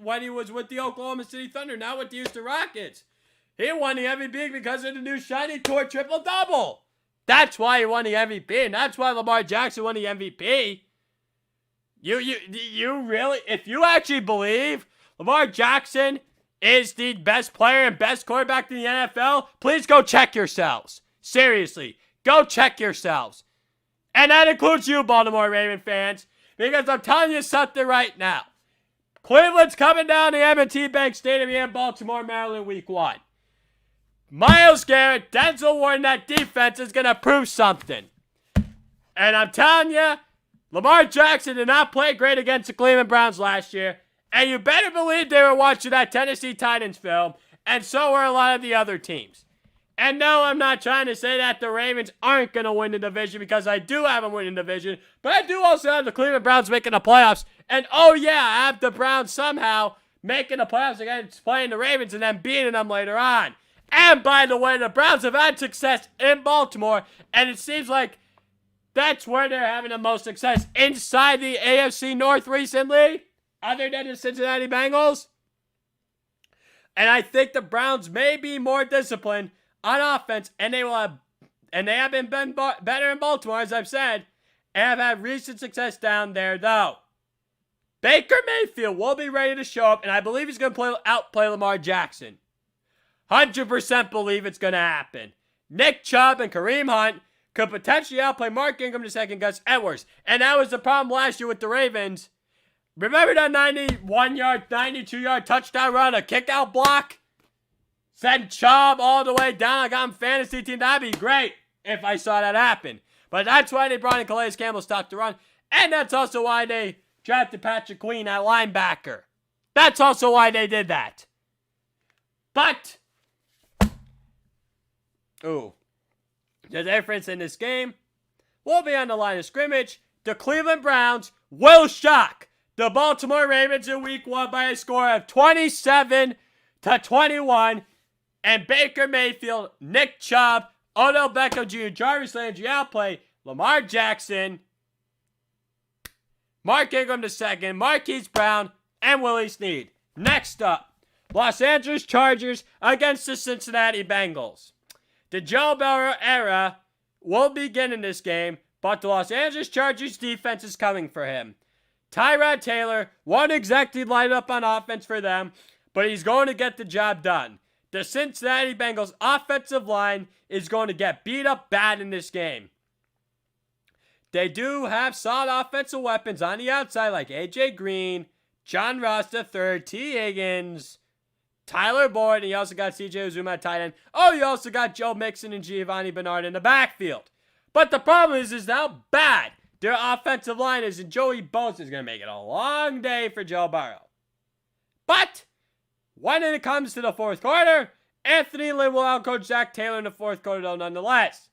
Speaker 1: when he was with the Oklahoma City Thunder, not with the Houston Rockets. He won the MVP because of the new shiny toy triple-double. That's why he won the MVP, and that's why Lamar Jackson won the MVP. You really, if you actually believe Lamar Jackson is the best player and best quarterback in the NFL, please go check yourselves. Seriously, go check yourselves. And that includes you, Baltimore Ravens fans, because I'm telling you something right now. Cleveland's coming down to M&T Bank Stadium in Baltimore, Maryland, Week 1. Myles Garrett, Denzel Ward, and that defense is going to prove something. And I'm telling you, Lamar Jackson did not play great against the Cleveland Browns last year. And you better believe they were watching that Tennessee Titans film, and so were a lot of the other teams. And no, I'm not trying to say that the Ravens aren't going to win the division, because I do have them winning the division, but I do also have the Cleveland Browns making the playoffs. And oh yeah, I have the Browns somehow making the playoffs against playing the Ravens and then beating them later on. And by the way, the Browns have had success in Baltimore, and it seems like that's where they're having the most success inside the AFC North recently, other than the Cincinnati Bengals. And I think the Browns may be more disciplined on offense, and they have been better in Baltimore, as I've said, and have had recent success down there, though. Baker Mayfield will be ready to show up, and I believe he's going to outplay Lamar Jackson. 100% believe it's going to happen. Nick Chubb and Kareem Hunt could potentially outplay Mark Ingram to second Gus Edwards. And that was the problem last year with the Ravens. Remember that 91-yard, 92-yard touchdown run, a kick-out block? Send Chubb all the way down. I got him fantasy team. That'd be great if I saw that happen. But that's why they brought in Calais Campbell to stop the run. And that's also why they drafted Patrick Queen at linebacker. That's also why they did that. But, the difference in this game will be on the line of scrimmage. The Cleveland Browns will shock the Baltimore Ravens in week 1 by a score of 27-21. And Baker Mayfield, Nick Chubb, Odell Beckham Jr., Jarvis Landry outplay Lamar Jackson, Mark Ingram II, Marquise Brown, and Willie Snead. Next up, Los Angeles Chargers against the Cincinnati Bengals. The Joe Burrow era will begin in this game, but the Los Angeles Chargers defense is coming for him. Tyrod Taylor won't exactly light up on offense for them, but he's going to get the job done. The Cincinnati Bengals offensive line is going to get beat up bad in this game. They do have solid offensive weapons on the outside like A.J. Green, John Ross III, T. Higgins, Tyler Boyd, and you also got C.J. Uzomah at tight end. Oh, you also got Joe Mixon and Giovanni Bernard in the backfield. But the problem is how bad their offensive line is, and Joey Bosa is going to make it a long day for Joe Burrow. But when it comes to the fourth quarter, Anthony Lynn will outcoach Zach Taylor in the fourth quarter, though, nonetheless.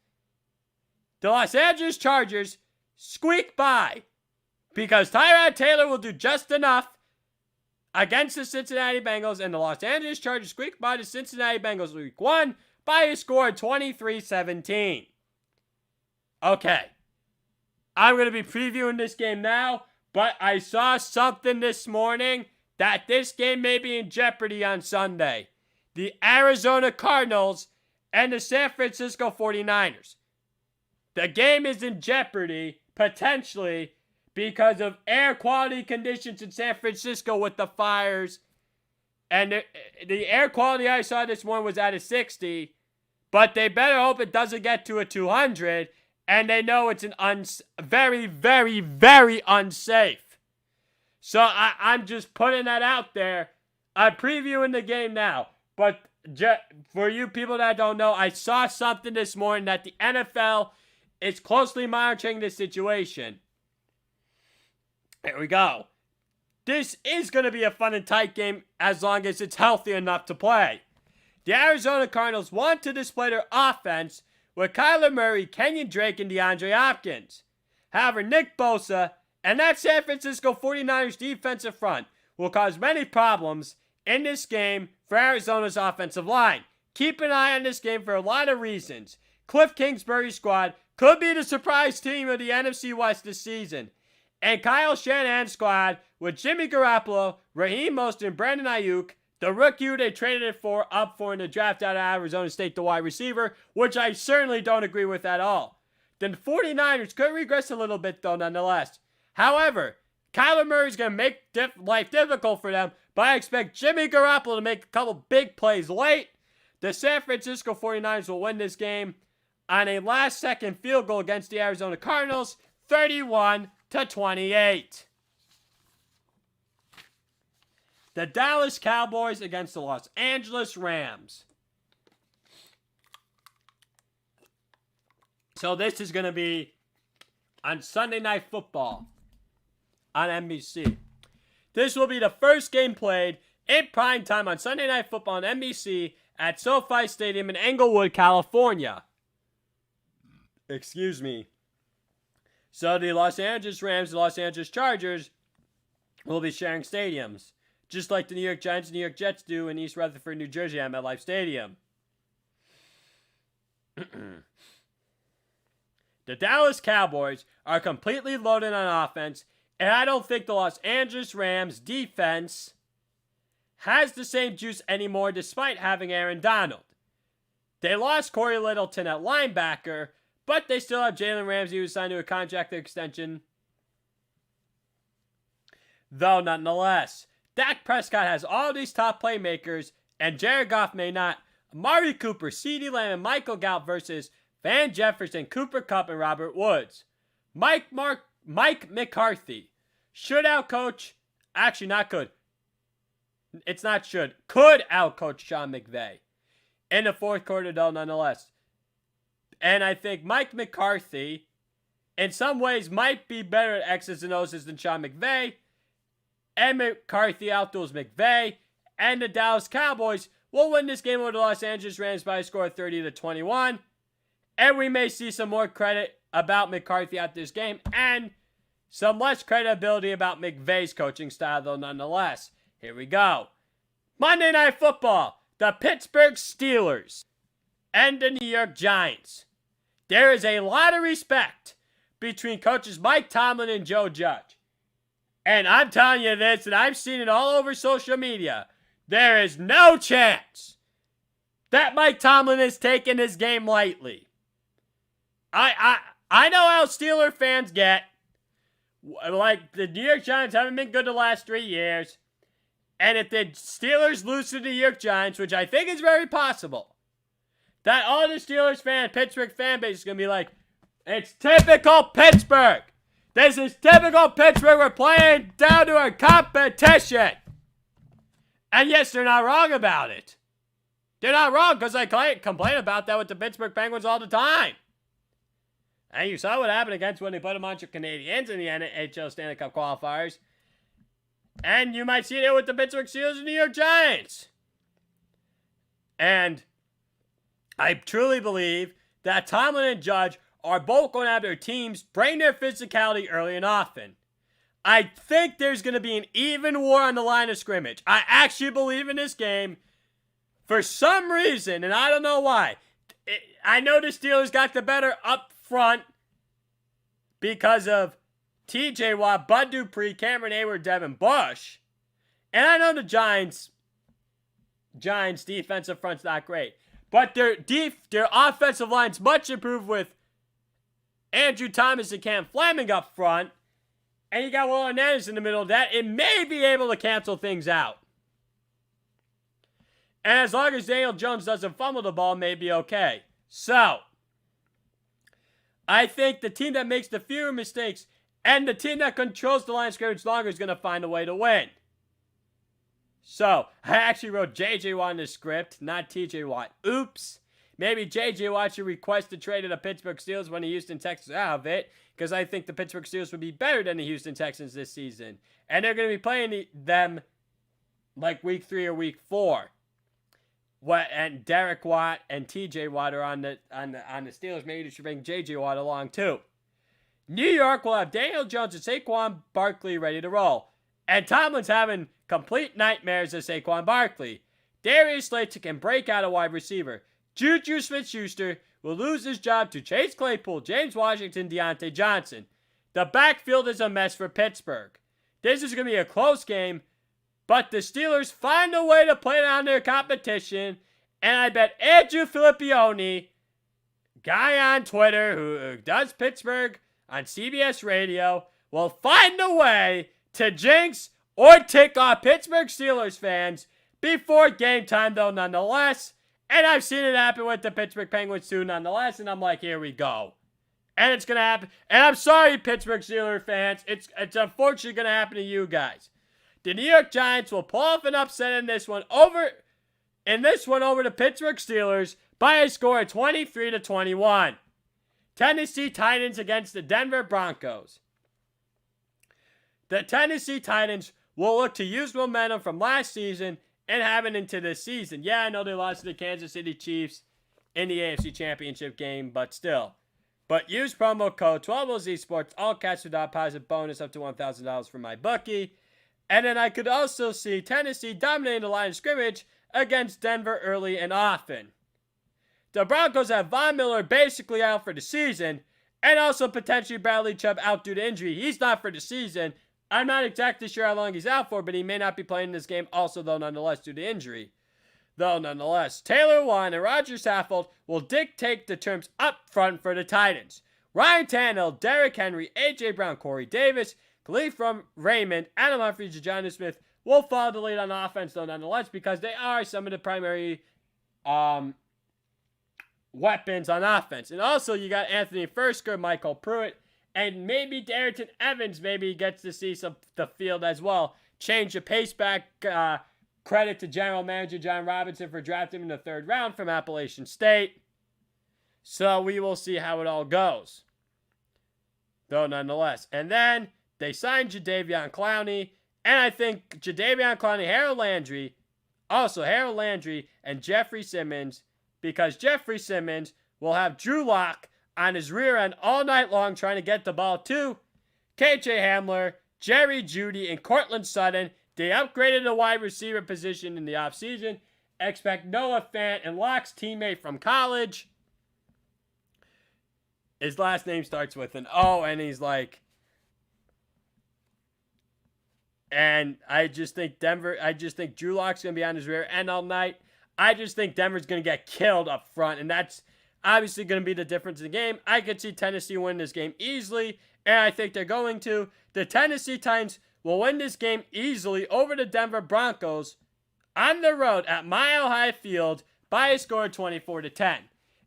Speaker 1: The Los Angeles Chargers squeak by because Tyrod Taylor will do just enough against the Cincinnati Bengals, and the Los Angeles Chargers squeak by the Cincinnati Bengals week 1 by a score of 23-17. Okay. I'm going to be previewing this game now, but I saw something this morning that this game may be in jeopardy on Sunday. The Arizona Cardinals and the San Francisco 49ers. The game is in jeopardy, potentially, because of air quality conditions in San Francisco with the fires. And the air quality I saw this morning was at a 60, but they better hope it doesn't get to a 200, and they know it's an very, very, very unsafe. So I'm just putting that out there. I'm previewing the game now, but for you people that don't know, I saw something this morning that the NFL is closely monitoring this situation. There we go. This is going to be a fun and tight game as long as it's healthy enough to play. The Arizona Cardinals want to display their offense with Kyler Murray, Kenyon Drake, and DeAndre Hopkins. However, Nick Bosa and that San Francisco 49ers defensive front will cause many problems in this game for Arizona's offensive line. Keep an eye on this game for a lot of reasons. Cliff Kingsbury's squad could be the surprise team of the NFC West this season. And Kyle Shanahan's squad with Jimmy Garoppolo, Raheem Mostert, and Brandon Ayuk, the rookie who they traded it up for in the draft out of Arizona State, the wide receiver, which I certainly don't agree with at all. Then the 49ers could regress a little bit, though, nonetheless. However, Kyler Murray's going to make life difficult for them, but I expect Jimmy Garoppolo to make a couple big plays late. The San Francisco 49ers will win this game on a last-second field goal against the Arizona Cardinals, 31-28. The Dallas Cowboys against the Los Angeles Rams. So this is going to be on Sunday Night Football on NBC. This will be the first game played in primetime on Sunday Night Football on NBC at SoFi Stadium in Englewood, California. Excuse me. So the Los Angeles Rams and Los Angeles Chargers will be sharing stadiums, just like the New York Giants and New York Jets do in East Rutherford, New Jersey at MetLife Stadium. The Dallas Cowboys are completely loaded on offense, and I don't think the Los Angeles Rams defense has the same juice anymore despite having Aaron Donald. They lost Corey Littleton at linebacker, but they still have Jalen Ramsey, who signed to a contract extension. though nonetheless. Dak Prescott has all these top playmakers, and Jared Goff may not. Amari Cooper, CeeDee Lamb, and Michael Gallup versus Van Jefferson, Cooper Kupp, and Robert Woods. Mike McCarthy should outcoach. Actually, not could. It's not should. Could outcoach Sean McVay in the fourth quarter, though, nonetheless. And I think Mike McCarthy, in some ways, might be better at X's and O's than Sean McVay. And McCarthy outduels McVay. And the Dallas Cowboys will win this game over the Los Angeles Rams by a score of 30-21. And we may see some more credit about McCarthy at this game. And some less credibility about McVay's coaching style, though, nonetheless. Here we go. Monday Night Football. The Pittsburgh Steelers and the New York Giants. There is a lot of respect between coaches Mike Tomlin and Joe Judge. And I'm telling you this, and I've seen it all over social media. There is no chance that Mike Tomlin is taking this game lightly. I know how Steeler fans get. Like, the New York Giants haven't been good the last 3 years. And if the Steelers lose to the New York Giants, which I think is very possible, that all the Steelers Pittsburgh fan base is going to be like, it's typical Pittsburgh. This is typical Pittsburgh. We're playing down to a competition. And yes, they're not wrong about it. They're not wrong, because I complain about that with the Pittsburgh Penguins all the time. And you saw what happened against when they put a bunch of Canadians in the NHL Stanley Cup qualifiers. And you might see it with the Pittsburgh Steelers and New York Giants. And I truly believe that Tomlin and Judge are both going to have their teams bring their physicality early and often. I think there's going to be an even war on the line of scrimmage. I actually believe in this game for some reason, and I don't know why. I know the Steelers got the better up front because of TJ Watt, Bud Dupree, Cameron Hayward, Devin Bush. And I know the Giants defensive front's not great. But their offensive line's much improved with Andrew Thomas and Cam Fleming up front. And you got Will Hernandez in the middle of that. It may be able to cancel things out. And as long as Daniel Jones doesn't fumble the ball, may be okay. So, I think the team that makes the fewer mistakes and the team that controls the line of scrimmage longer is going to find a way to win. So, I actually wrote J.J. Watt in the script, not T.J. Watt. Oops. Maybe J.J. Watt should request a trade of the Pittsburgh Steelers when the Houston Texans are out of it, because I think the Pittsburgh Steelers would be better than the Houston Texans this season. And they're going to be playing them like week 3 or week 4. And Derek Watt and T.J. Watt are on the Steelers. Maybe they should bring J.J. Watt along too. New York will have Daniel Jones and Saquon Barkley ready to roll. And Tomlin's having complete nightmares of Saquon Barkley. Darius Slayton can break out a wide receiver. Juju Smith-Schuster will lose his job to Chase Claypool, James Washington, Deontay Johnson. The backfield is a mess for Pittsburgh. This is going to be a close game, but the Steelers find a way to play down their competition, and I bet Andrew Filippione, guy on Twitter who does Pittsburgh on CBS Radio, will find a way to jinx or tick off Pittsburgh Steelers fans before game time, though, nonetheless. And I've seen it happen with the Pittsburgh Penguins, too, nonetheless, and I'm like, here we go. And it's going to happen. And I'm sorry, Pittsburgh Steelers fans. It's unfortunately going to happen to you guys. The New York Giants will pull off an upset in this one over the Pittsburgh Steelers by a score of 23-21. Tennessee Titans against the Denver Broncos. The Tennessee Titans will look to use momentum from last season and have it into this season. Yeah, I know they lost to the Kansas City Chiefs in the AFC Championship game, but still. But use promo code 12OZ Sports, all cash without deposit bonus up to $1,000 for my bookie. And then I could also see Tennessee dominating the line of scrimmage against Denver early and often. The Broncos have Von Miller basically out for the season, and also potentially Bradley Chubb out due to injury. He's not for the season. I'm not exactly sure how long he's out for, but he may not be playing this game also, though, nonetheless, due to injury. Though, nonetheless, Taylor Warren and Roger Saffold will dictate the terms up front for the Titans. Ryan Tannehill, Derrick Henry, A.J. Brown, Corey Davis, Khalif from Raymond, Adam Humphries, Jonnu Smith will follow the lead on offense, though, nonetheless, because they are some of the primary weapons on offense. And also, you got Anthony Fursker, Michael Pruitt, and maybe Darrington Evans maybe gets to see some the field as well. Change the pace back. Credit to General Manager John Robinson for drafting him in the 3rd round from Appalachian State. So we will see how it all goes, though, nonetheless. And then they signed Jadeveon Clowney, and I think Jadeveon Clowney, Harold Landry, and Jeffrey Simmons, because Jeffrey Simmons will have Drew Lock on his rear end all night long trying to get the ball to KJ Hamler, Jerry Jeudy, and Cortland Sutton. They upgraded the wide receiver position in the offseason. Expect Noah Fant and Lock's teammate from college. His last name starts with an O, and he's like... And I just think Drew Lock's going to be on his rear end all night. I just think Denver's going to get killed up front, and that's obviously going to be the difference in the game. I could see Tennessee win this game easily, and I think they're going to. The Tennessee Titans will win this game easily over the Denver Broncos on the road at Mile High Field by a score of 24-10.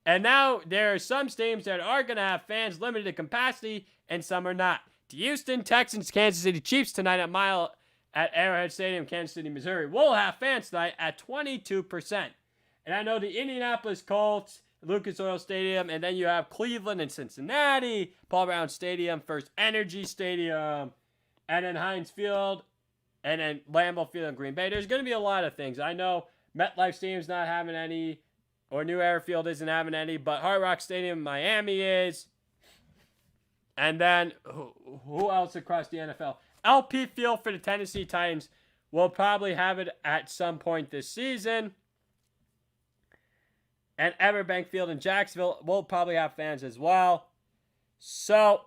Speaker 1: And now there are some stadiums that are going to have fans limited capacity, and some are not. The Houston Texans, Kansas City Chiefs tonight at Arrowhead Stadium, Kansas City, Missouri, will have fans tonight at 22%. And I know the Indianapolis Colts, Lucas Oil Stadium, and then you have Cleveland and Cincinnati, Paul Brown Stadium, First Energy Stadium, and then Heinz Field, and then Lambeau Field and Green Bay. There's going to be a lot of things. I know MetLife Stadium's not having any, or New Era Field isn't having any, but Hard Rock Stadium in Miami is. And then, who else across the NFL? LP Field for the Tennessee Titans will probably have it at some point this season. And Everbank Field in Jacksonville will probably have fans as well. So,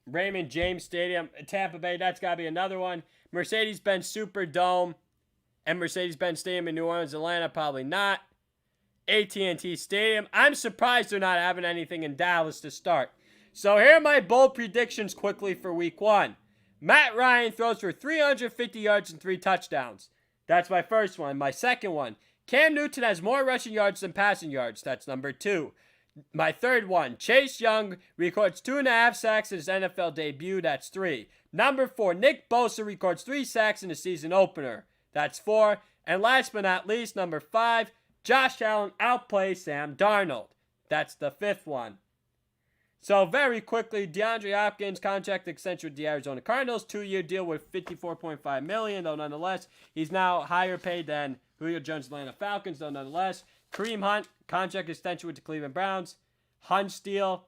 Speaker 1: Raymond James Stadium, Tampa Bay, that's got to be another one. Mercedes-Benz Superdome and Mercedes-Benz Stadium in New Orleans, Atlanta, probably not. AT&T Stadium, I'm surprised they're not having anything in Dallas to start. So here are my bold predictions quickly for week 1. Matt Ryan throws for 350 yards and 3 touchdowns. That's my first one. My second one, Cam Newton has more rushing yards than passing yards. That's number 2. My third one, Chase Young records 2.5 sacks in his NFL debut. That's 3. Number 4, Nick Bosa records 3 sacks in the season opener. That's 4. And last but not least, number 5, Josh Allen outplays Sam Darnold. That's the 5th one. So very quickly, DeAndre Hopkins contract extension with the Arizona Cardinals, 2-year deal with $54.5 million, though nonetheless, he's now higher paid than Julio Jones' Atlanta Falcons, though nonetheless. Kareem Hunt, contract extension with the Cleveland Browns. Hunt deal,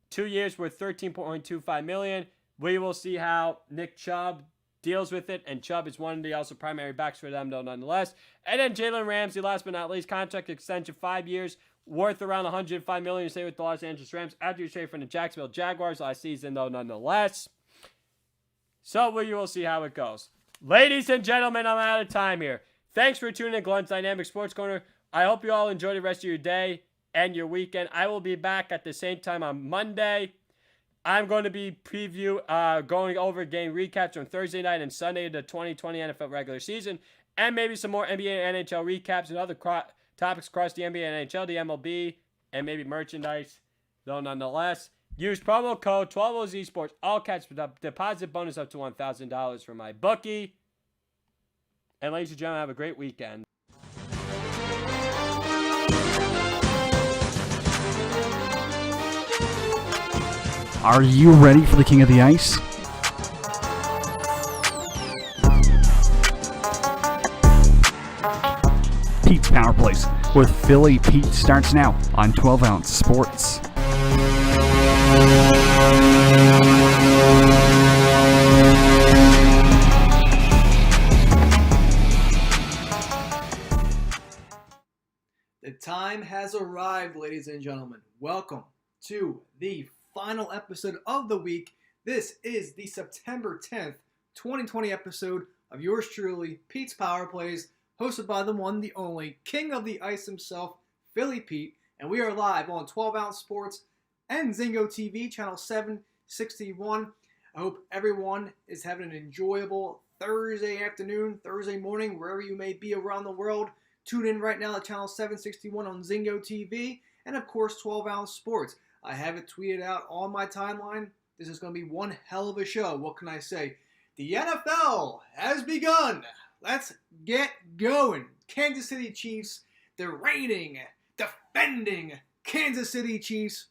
Speaker 1: 2 years worth $13.25 million. We will see how Nick Chubb deals with it, and Chubb is one of the also primary backs for them, though nonetheless. And then Jalen Ramsey, last but not least, contract extension, 5 years, worth around $105 million to stay with the Los Angeles Rams after you trade from the Jacksonville Jaguars last season, though nonetheless. So we will see how it goes. Ladies and gentlemen, I'm out of time here. Thanks for tuning in, Glenn's Dynamic Sports Corner. I hope you all enjoy the rest of your day and your weekend. I will be back at the same time on Monday. I'm going to be going over game recaps on Thursday night and Sunday of the 2020 NFL regular season, and maybe some more NBA and NHL recaps and other topics across the NBA and NHL, the MLB, and maybe merchandise, though nonetheless. Use promo code 12OZSports, all caps, deposit bonus up to $1,000 for my bookie. And ladies and gentlemen, have a great weekend.
Speaker 2: Are you ready for the King of the Ice? Pete's Power Plays with Philly Pete starts now on 12 Ounce Sports.
Speaker 3: The time has arrived, ladies and gentlemen. Welcome to the final episode of the week. This is the September 10th, 2020 episode of yours truly, Pete's Power Plays, hosted by the one, the only, King of the Ice himself, Philly Pete, and we are live on 12 Ounce Sports and Zingo TV, channel 761. I hope everyone is having an enjoyable Thursday afternoon, Thursday morning, wherever you may be around the world. Tune in right now to channel 761 on Zingo TV and, of course, 12 Ounce Sports. I have it tweeted out on my timeline. This is going to be one hell of a show. What can I say? The NFL has begun. Let's get going. Kansas City Chiefs, the reigning, defending Kansas City Chiefs,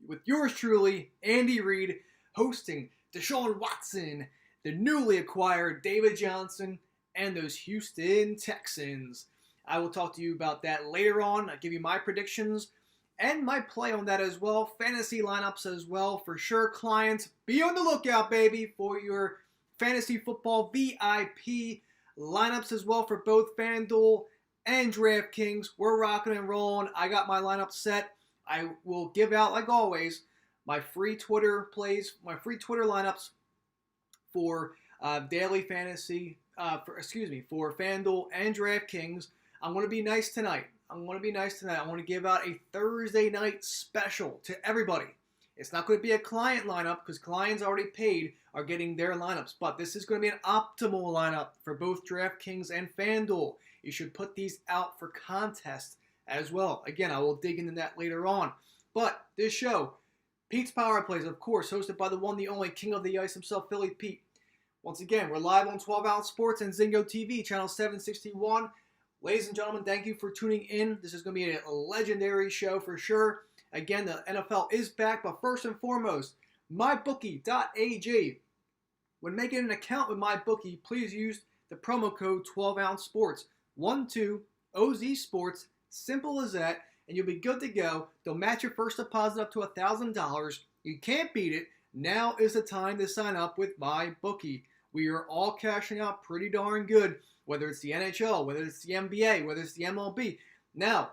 Speaker 3: with yours truly, Andy Reid, hosting Deshaun Watson, the newly acquired David Johnson, and those Houston Texans. I will talk to you about that later on. I'll give you my predictions and my play on that as well. Fantasy lineups as well. For sure, clients, be on the lookout, baby, for your fantasy football VIP lineups as well for both FanDuel and DraftKings. We're rocking and rolling. I got my lineup set. I will give out, like always, my free Twitter plays, my free Twitter lineups for daily fantasy, for FanDuel and DraftKings. I'm going to be nice tonight. I want to give out a Thursday night special to everybody. It's not going to be a client lineup because clients already paid are getting their lineups. But this is going to be an optimal lineup for both DraftKings and FanDuel. You should put these out for contest as well. Again, I will dig into that later on. But this show, Pete's Power Plays, of course, hosted by the one, the only King of the Ice himself, Philly Pete. Once again, we're live on 12 Ounce Sports and Zingo TV, channel 761. Ladies and gentlemen, thank you for tuning in. This is going to be a legendary show for sure. Again, the NFL is back, but first and foremost, mybookie.ag. When making an account with MyBookie, please use the promo code 12 Ounce Sports. 12OZ Sports. Simple as that, and you'll be good to go. They'll match your first deposit up to $1,000. You can't beat it. Now is the time to sign up with MyBookie. We are all cashing out pretty darn good, whether it's the NHL, whether it's the NBA, whether it's the MLB. Now,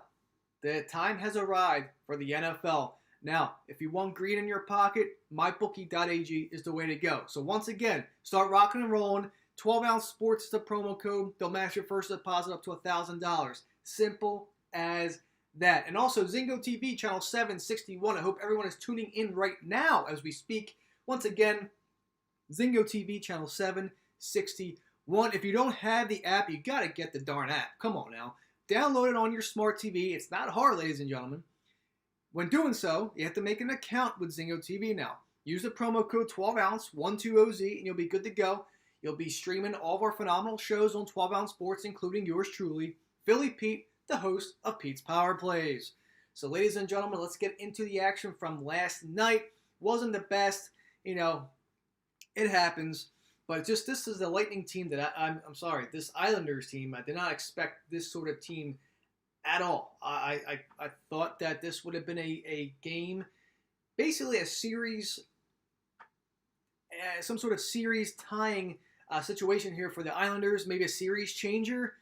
Speaker 3: the time has arrived for the NFL. Now, if you want green in your pocket, mybookie.ag is the way to go. So once again, start rocking and rolling. 12 Ounce Sports is the promo code. They'll match your first deposit up to $1,000. Simple as that. And also, Zingo TV, channel 761. I hope everyone is tuning in right now as we speak. Once again, Zingo TV, channel 761. If you don't have the app, you got to get the darn app. Come on now. Download it on your smart TV. It's not hard, ladies and gentlemen. When doing so, you have to make an account with Zingo TV now. Use the promo code 12ounce, 12OZ, and you'll be good to go. You'll be streaming all of our phenomenal shows on 12 Ounce Sports, including yours truly, Philly Pete, the host of Pete's Power Plays. So, ladies and gentlemen, let's get into the action from last night. Wasn't the best, it happens. But just this is the Lightning team that I'm sorry, this Islanders team. I did not expect this sort of team at all. I thought that this would have been a game, basically a series, some sort of series tying situation here for the Islanders, maybe a series changer.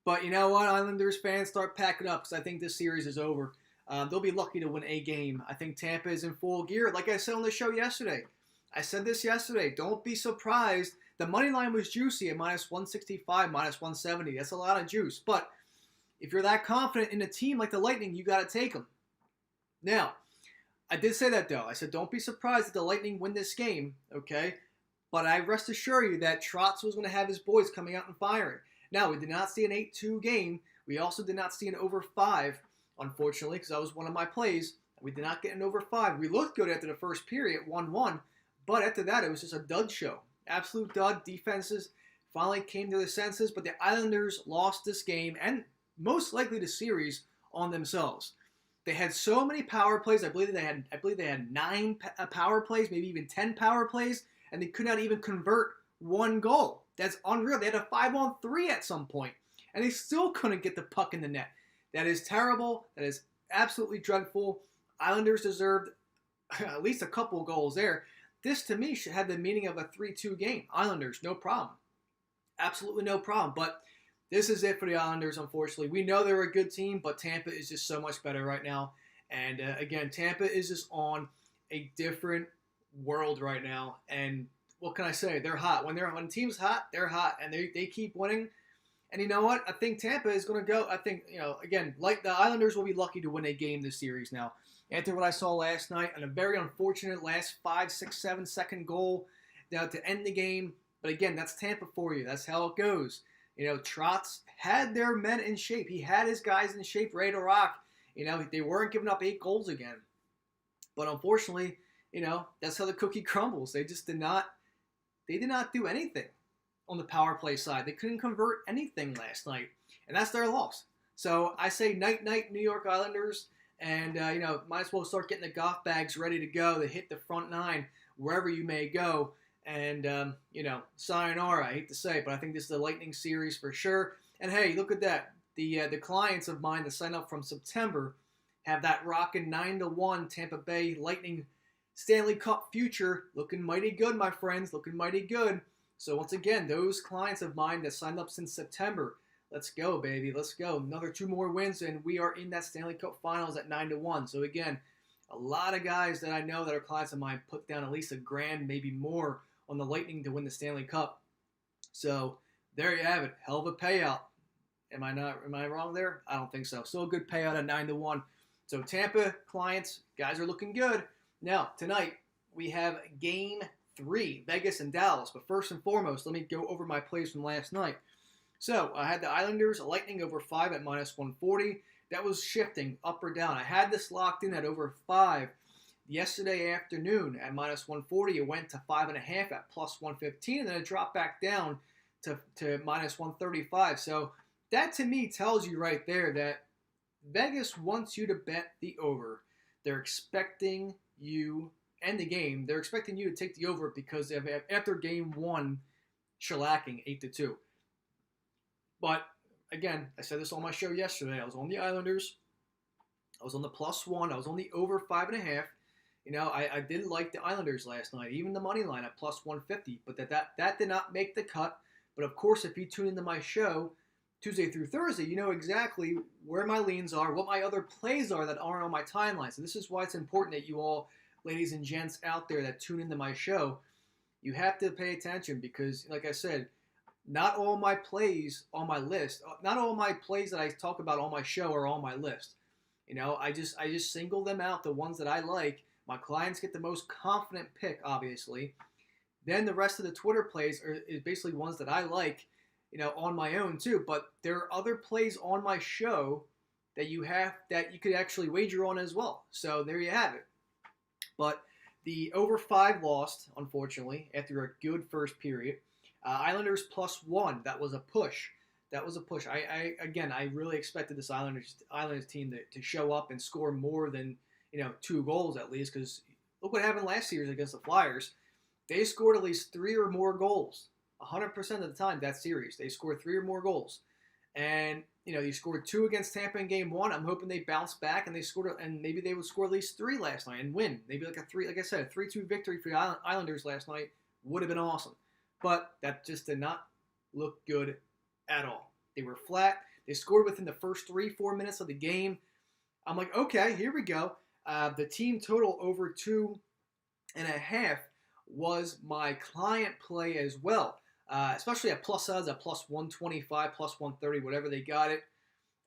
Speaker 3: But you know what, Islanders fans, start packing up because I think this series is over. They'll be lucky to win a game. I think Tampa is in full gear. Like I said on the show yesterday, I said this yesterday. Don't be surprised. The money line was juicy at minus 165, minus 170. That's a lot of juice. But if you're that confident in a team like the Lightning, you got to take them. Now, I did say that though. I said don't be surprised if the Lightning win this game, okay? But I rest assure you that Trotz was going to have his boys coming out and firing. Now, we did not see an 8-2 game. We also did not see an over 5, unfortunately, because that was one of my plays. We did not get an over 5. We looked good after the first period, 1-1. But after that, it was just a dud show. Absolute dud. Defenses finally came to their senses, but the Islanders lost this game and most likely the series on themselves. They had so many power plays. I believe they had 9 power plays, maybe even 10 power plays, and they could not even convert one goal. That's unreal. They had a 5-on-3 at some point, and they still couldn't get the puck in the net. That is terrible. That is absolutely dreadful. Islanders deserved at least a couple of goals there. This, to me, should have the meaning of a 3-2 game. Islanders, no problem. Absolutely no problem. But this is it for the Islanders, unfortunately. We know they're a good team, but Tampa is just so much better right now. And, again, Tampa is just on a different world right now. And what can I say? They're hot. When a team's hot, they're hot. And they keep winning. And you know what? I think Tampa is going to go. I think, again, like the Islanders will be lucky to win a game this series now. After what I saw last night, and a very unfortunate last 5, 6, 7-second goal to end the game. But again, that's Tampa for you. That's how it goes. Trotz had their men in shape. He had his guys in shape, ready to rock. They weren't giving up 8 goals again. But unfortunately, that's how the cookie crumbles. They did not do anything on the power play side. They couldn't convert anything last night, and that's their loss. So I say night, New York Islanders, and might as well start getting the golf bags ready to go to hit the front 9 wherever you may go. And sayonara. I hate to say it, but I think this is the Lightning series for sure. And hey, look at that. The clients of mine that signed up from September have that rockin' 9-1 Tampa Bay Lightning Stanley Cup future looking mighty good, my friends. Looking mighty good. So once again, those clients of mine that signed up since September, let's go, baby. Let's go. Another 2 more wins, and we are in that Stanley Cup Finals at 9-1. So again, a lot of guys that I know that are clients of mine put down at least $1,000, maybe more, on the Lightning to win the Stanley Cup. So there you have it. Hell of a payout. Am I wrong there? I don't think so. Still a good payout at 9-1. So Tampa clients, guys are looking good. Now, tonight, we have Game 3, Vegas and Dallas. But first and foremost, let me go over my plays from last night. So I had the Islanders, Lightning over 5 at -140. That was shifting up or down. I had this locked in at over 5 yesterday afternoon at -140. It went to 5.5 at +115, and then it dropped back down to -135. So that to me tells you right there that Vegas wants you to bet the over. They're expecting you, and the game, they're expecting you to take the over because after game 1 shellacking 8-2. But again, I said this on my show yesterday. I was on the Islanders. I was on the +1. I was on the over 5.5. I did like the Islanders last night, even the money line at +150. But that did not make the cut. But of course, if you tune into my show Tuesday through Thursday, you know exactly where my leans are, what my other plays are that aren't on my timeline. So this is why it's important that you all, ladies and gents out there that tune into my show, you have to pay attention because, like I said, not all my plays on my list, not all my plays that I talk about on my show are on my list. I just single them out, the ones that I like. My clients get the most confident pick, obviously. Then the rest of the Twitter plays is basically ones that I like, on my own too. But there are other plays on my show that you could actually wager on as well. So there you have it. But the over 5 lost, unfortunately, after a good first period. Islanders +1. That was a push. I really expected this Islanders team to show up and score more than 2 goals at least, because look what happened last series against the Flyers. They scored at least 3 or more goals. 100% of the time that series, they scored 3 or more goals. And you scored 2 against Tampa in game 1. I'm hoping they bounce back and maybe they would score at least 3 last night and win. Maybe like a 3-2 victory for the Islanders last night would have been awesome. But that just did not look good at all. They were flat. They scored within the first 3-4 minutes of the game. I'm like, okay, here we go. The team total over 2.5 was my client play as well, especially at plus odds at +125, +130, whatever they got it.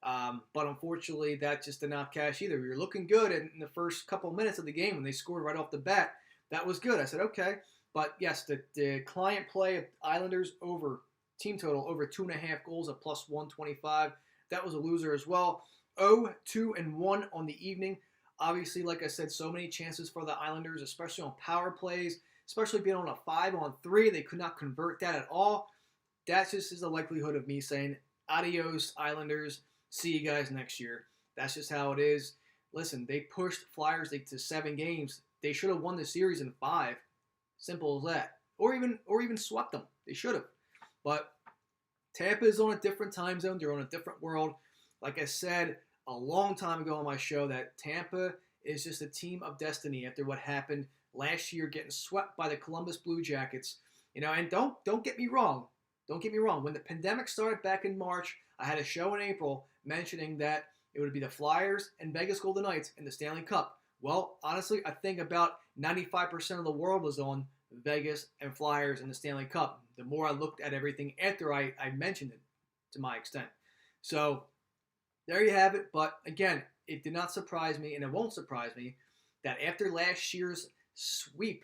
Speaker 3: But unfortunately, that just did not cash either. We were looking good in the first couple minutes of the game when they scored right off the bat. That was good. I said, okay. But yes, the client play of Islanders over team total over 2.5 goals at +125. That was a loser as well. 0-2-1 on the evening. Obviously, like I said, so many chances for the Islanders, especially on power plays, especially being on a 5-on-3. They could not convert that at all. That just is the likelihood of me saying, adios, Islanders. See you guys next year. That's just how it is. Listen, they pushed Flyers to 7 games. They should have won the series in 5. Simple as that. Or even swept them. They should have. But Tampa is on a different time zone. They're on a different world. Like I said a long time ago on my show, that Tampa is just a team of destiny after what happened last year, getting swept by the Columbus Blue Jackets. And don't get me wrong. Don't get me wrong. When the pandemic started back in March, I had a show in April mentioning that it would be the Flyers and Vegas Golden Knights in the Stanley Cup. Well, honestly, I think about 95% of the world was on Vegas and Flyers in the Stanley Cup. The more I looked at everything after I mentioned it, to my extent. So there you have it. But again, it did not surprise me, and it won't surprise me, that after last year's sweep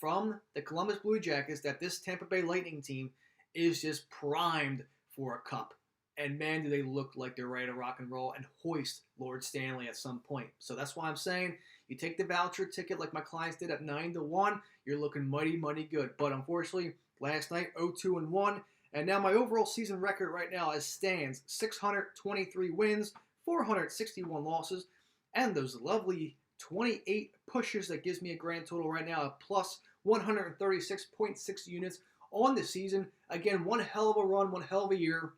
Speaker 3: from the Columbus Blue Jackets, that this Tampa Bay Lightning team is just primed for a cup. And man, do they look like they're ready to rock and roll and hoist Lord Stanley at some point. So that's why I'm saying you take the voucher ticket like my clients did at 9-1, you're looking mighty, mighty good. But unfortunately, last night, 0-2-1. And now my overall season record right now stands 623 wins, 461 losses, and those lovely 28 pushes that gives me a grand total right now of plus 136.6 units on the season. Again, one hell of a run, one hell of a year.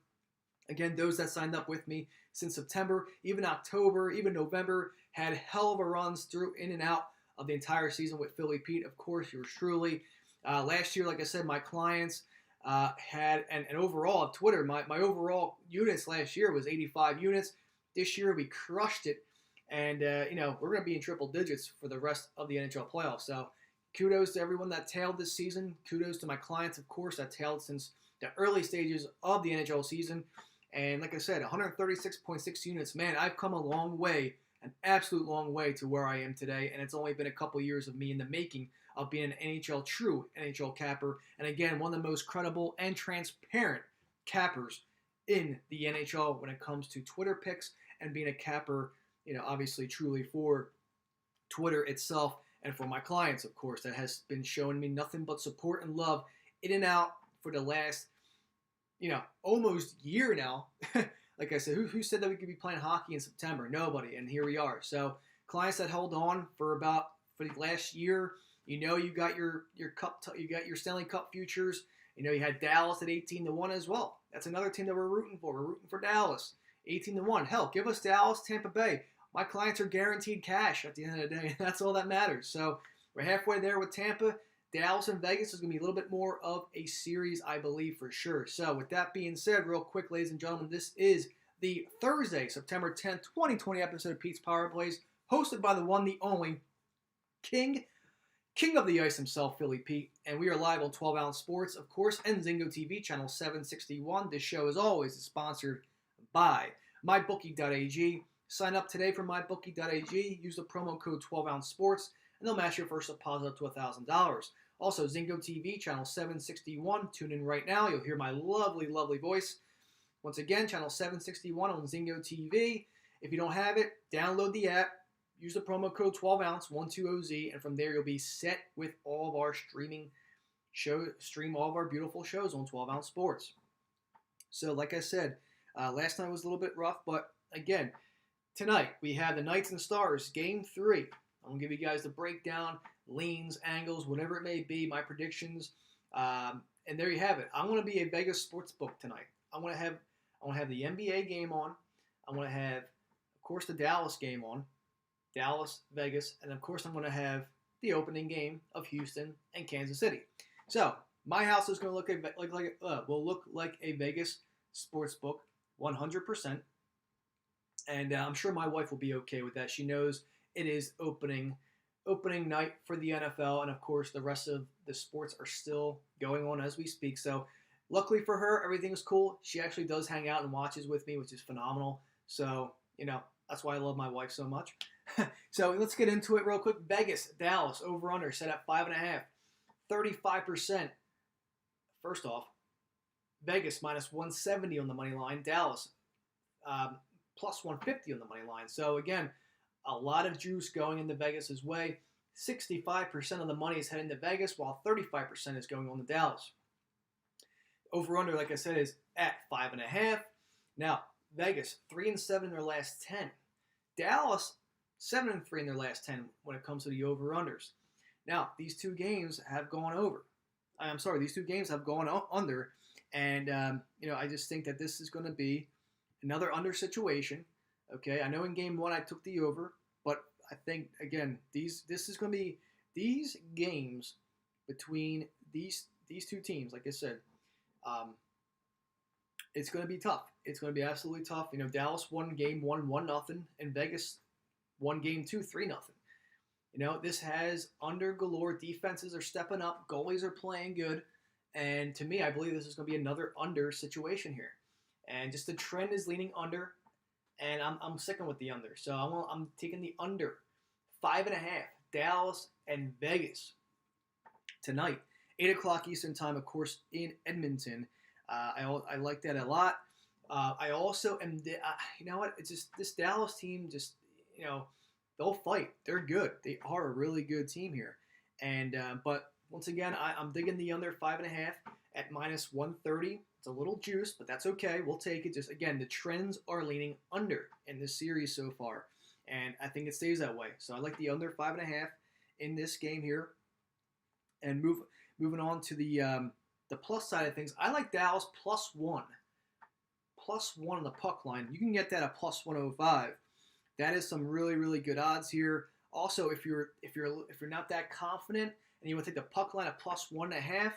Speaker 3: Again, those that signed up with me since September, even October, even November, had hell of a runs through in and out of the entire season with Philly Pete. Of course, yours truly. Last year, like I said, my clients had, and overall, Twitter, my overall units last year was 85 units. This year, we crushed it. And, we're going to be in triple digits for the rest of the NHL playoffs. So kudos to everyone that tailed this season. Kudos to my clients, of course, that tailed since the early stages of the NHL season. And like I said, 136.6 units. Man, I've come a long way, an absolute long way to where I am today. And it's only been a couple years of me in the making of being an true NHL capper. And again, one of the most credible and transparent cappers in the NHL when it comes to Twitter picks and being a capper, obviously truly for Twitter itself and for my clients, of course, that has been showing me nothing but support and love in and out for the last almost year now. Like I said, who said that we could be playing hockey in September? Nobody, and here we are. So clients that held on for the last year, you got your cup, you got your Stanley Cup futures. You had Dallas at 18-1 as well. That's another team that we're rooting for. We're rooting for Dallas, 18-1. Hell, give us Dallas, Tampa Bay. My clients are guaranteed cash at the end of the day, and that's all that matters. So we're halfway there with Tampa. Dallas and Vegas is going to be a little bit more of a series, I believe, for sure. So with that being said, real quick, ladies and gentlemen, this is the Thursday, September 10th, 2020 episode of Pete's Power Plays, hosted by the one, the only, King of the Ice himself, Philly Pete. And we are live on 12 Ounce Sports, of course, and Zingo TV, channel 761. This show, as always, is sponsored by MyBookie.ag. Sign up today for MyBookie.ag. Use the promo code 12 Ounce Sports, and they'll match your first deposit up to $1,000. Also, Zingo TV, channel 761. Tune in right now. You'll hear my lovely, lovely voice. Once again, channel 761 on Zingo TV. If you don't have it, download the app. Use the promo code 12ounce, 120Z, and from there you'll be set with all of our stream all of our beautiful shows on 12 Ounce Sports. So, like I said, last night was a little bit rough, but again, tonight we have the Knights and Stars, Game 3. I'm going to give you guys the breakdown, leans, angles, whatever it may be, my predictions. And there you have it. I'm going to be a Vegas sportsbook tonight. I want to have the NBA game on. I want to have, of course, the Dallas game on. Dallas, Vegas, and of course I'm going to have the opening game of Houston and Kansas City. So my house is going to look like a Vegas sportsbook, 100%. And I'm sure my wife will be okay with that. She knows it is opening night for the NFL, and of course the rest of the sports are still going on as we speak. So luckily for her, everything is cool. She actually does hang out and watches with me, which is phenomenal. So that's why I love my wife so much. So let's get into it real quick. Vegas, Dallas, over-under set at 5.5. 35%. First off, Vegas minus 170 on the money line. Dallas plus 150 on the money line. So again, a lot of juice going into Vegas' way. 65% of the money is heading to Vegas, while 35% is going on to Dallas. Over-under, like I said, is at 5.5. Now, Vegas, 3-7 in their last 10. Dallas, 7-3 in their last 10 when it comes to the over-unders. Now, these two games have gone over. These two games have gone under. And, I just think that this is going to be another under situation. Okay, I know in game 1 I took the over, but I think, again, these games between these two teams, like I said, it's going to be tough. It's going to be absolutely tough. Dallas won game 1, 1-0, and Vegas won game 2, 3-0. This has under galore. Defenses are stepping up. Goalies are playing good. And to me, I believe this is going to be another under situation here. and just the trend is leaning under, and I'm sticking with the under. So I'm taking the under 5.5. Dallas and Vegas tonight, 8 o'clock Eastern time, of course, in Edmonton. I like that a lot. I also am. You know what? It's just this Dallas team. Just they'll fight. They're good. They are a really good team here. And but once again, I'm digging the under 5.5 at -130. It's a little juice, but that's okay. We'll take it. Just again, the trends are leaning under in this series so far, and I think it stays that way. So I like the under 5.5 in this game here. And moving on to the plus side of things, I like Dallas +1. +1 on the puck line. You can get that at +105. That is some really, really good odds here. Also, if you're not that confident and you want to take the puck line at +1.5,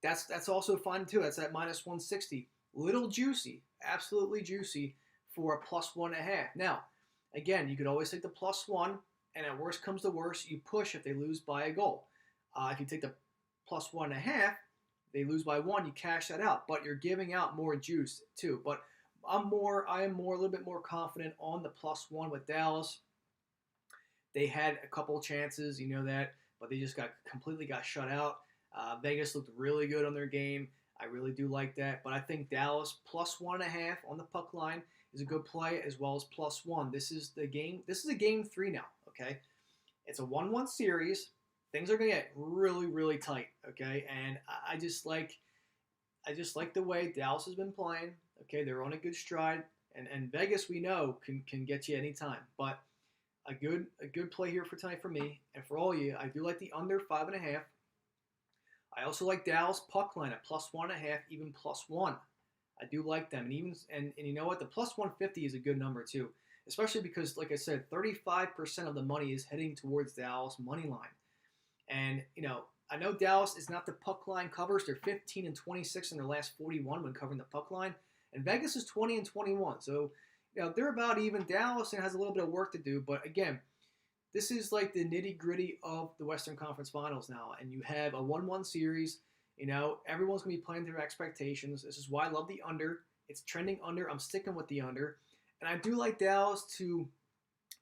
Speaker 3: that's also fine too. That's at -160. Little juicy, absolutely juicy for a +1.5. Now, again, you could always take the +1, and at worst comes to worst, you push if they lose by a goal. If you take the +1.5, they lose by 1, you cash that out, but you're giving out more juice too. But I am a little bit more confident on the +1 with Dallas. They had a couple chances, you know that, but they just completely got shut out. Vegas looked really good on their game. I really do like that, but I think Dallas +1.5 on the puck line is a good play, as well as +1. This is the game. This is a game 3 now. Okay, it's a 1-1 series. Things are gonna get really, really tight. Okay, and I just like the way Dallas has been playing. Okay, they're on a good stride, and Vegas we know can get you anytime. But a good play here for tonight for me and for all of you. I do like the under 5.5. I also like Dallas puck line at +1.5, even +1. I do like them, and you know what? The +150 is a good number too, especially because, like I said, 35% of the money is heading towards Dallas money line. And I know Dallas is not the puck line covers. They're 15 and 26 in their last 41 when covering the puck line, and Vegas is 20 and 21. So they're about even. Dallas has a little bit of work to do, but again, this is like the nitty-gritty of the Western Conference Finals now, and you have a 1-1 series. Everyone's going to be playing their expectations. This is why I love the under. It's trending under. I'm sticking with the under. And I do like Dallas to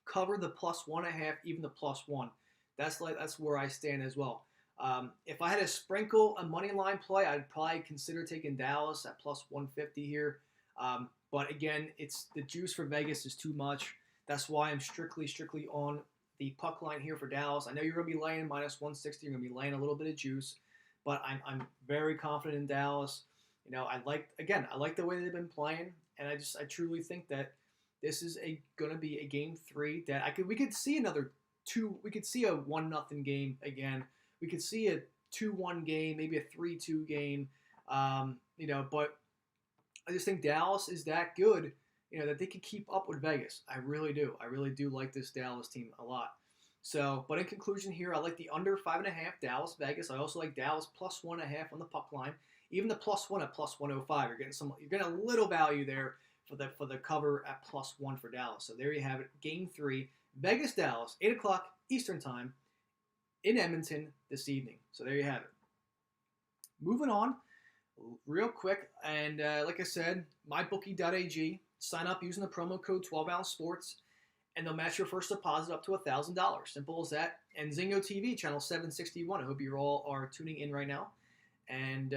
Speaker 3: cover the +1.5, even the +1. That's where I stand as well. If I had to sprinkle a money line play, I'd probably consider taking Dallas at +150 here. But again, it's the juice for Vegas is too much. That's why I'm strictly on the puck line here for Dallas. I know you're going to be laying -160. You're going to be laying a little bit of juice, but I'm very confident in Dallas. I like the way they've been playing, and I truly think that this is going to be a game 3 that we could see another 2. We could see a 1-0 game again. We could see a 2-1 game, maybe a 3-2 game. But I just think Dallas is that good, that they can keep up with Vegas. I really do. I really do like this Dallas team a lot. So, but in conclusion here, I like the under 5.5 Dallas Vegas. I also like Dallas +1.5 on the puck line. Even the +1 at +105. You're getting a little value there for the cover at +1 for Dallas. So there you have it. Game 3, Vegas Dallas, 8 o'clock Eastern time in Edmonton this evening. So there you have it. Moving on, real quick, and like I said, mybookie.ag. Sign up using the promo code 12ounce sports, and they'll match your first deposit up to $1,000. Simple as that. And Zingo TV, channel 761. I hope you all are tuning in right now. And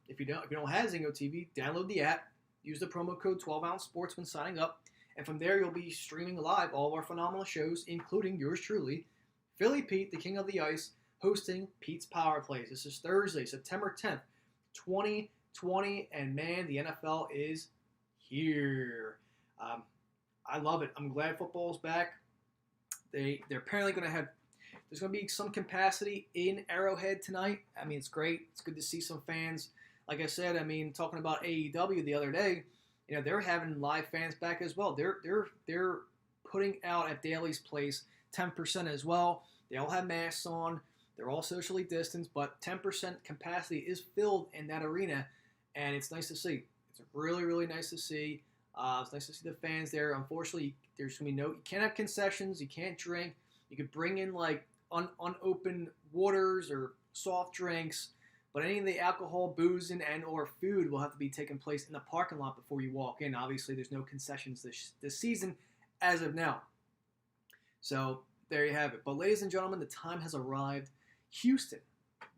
Speaker 3: if you don't have Zingo TV, download the app. Use the promo code 12ounce sports when signing up. And from there, you'll be streaming live all of our phenomenal shows, including yours truly, Philly Pete, the King of the Ice, hosting Pete's Power Plays. This is Thursday, September 10th, 2020. And man, the NFL is here. I love it. I'm glad football's back. They're apparently going to have. There's going to be some capacity in Arrowhead tonight. I mean, it's great. It's good to see some fans. Like I said, talking about AEW the other day, they're having live fans back as well. They're putting out at Daly's Place 10% as well. They all have masks on. They're all socially distanced, but 10% capacity is filled in that arena, and it's nice to see. It's really, really nice to see. It's nice to see the fans there. Unfortunately, there's going to be you can't have concessions. You can't drink. You could bring in like unopened waters or soft drinks, but any of the alcohol, boozing, and or food will have to be taking place in the parking lot before you walk in. Obviously, there's no concessions this season as of now. So there you have it. But ladies and gentlemen, the time has arrived. Houston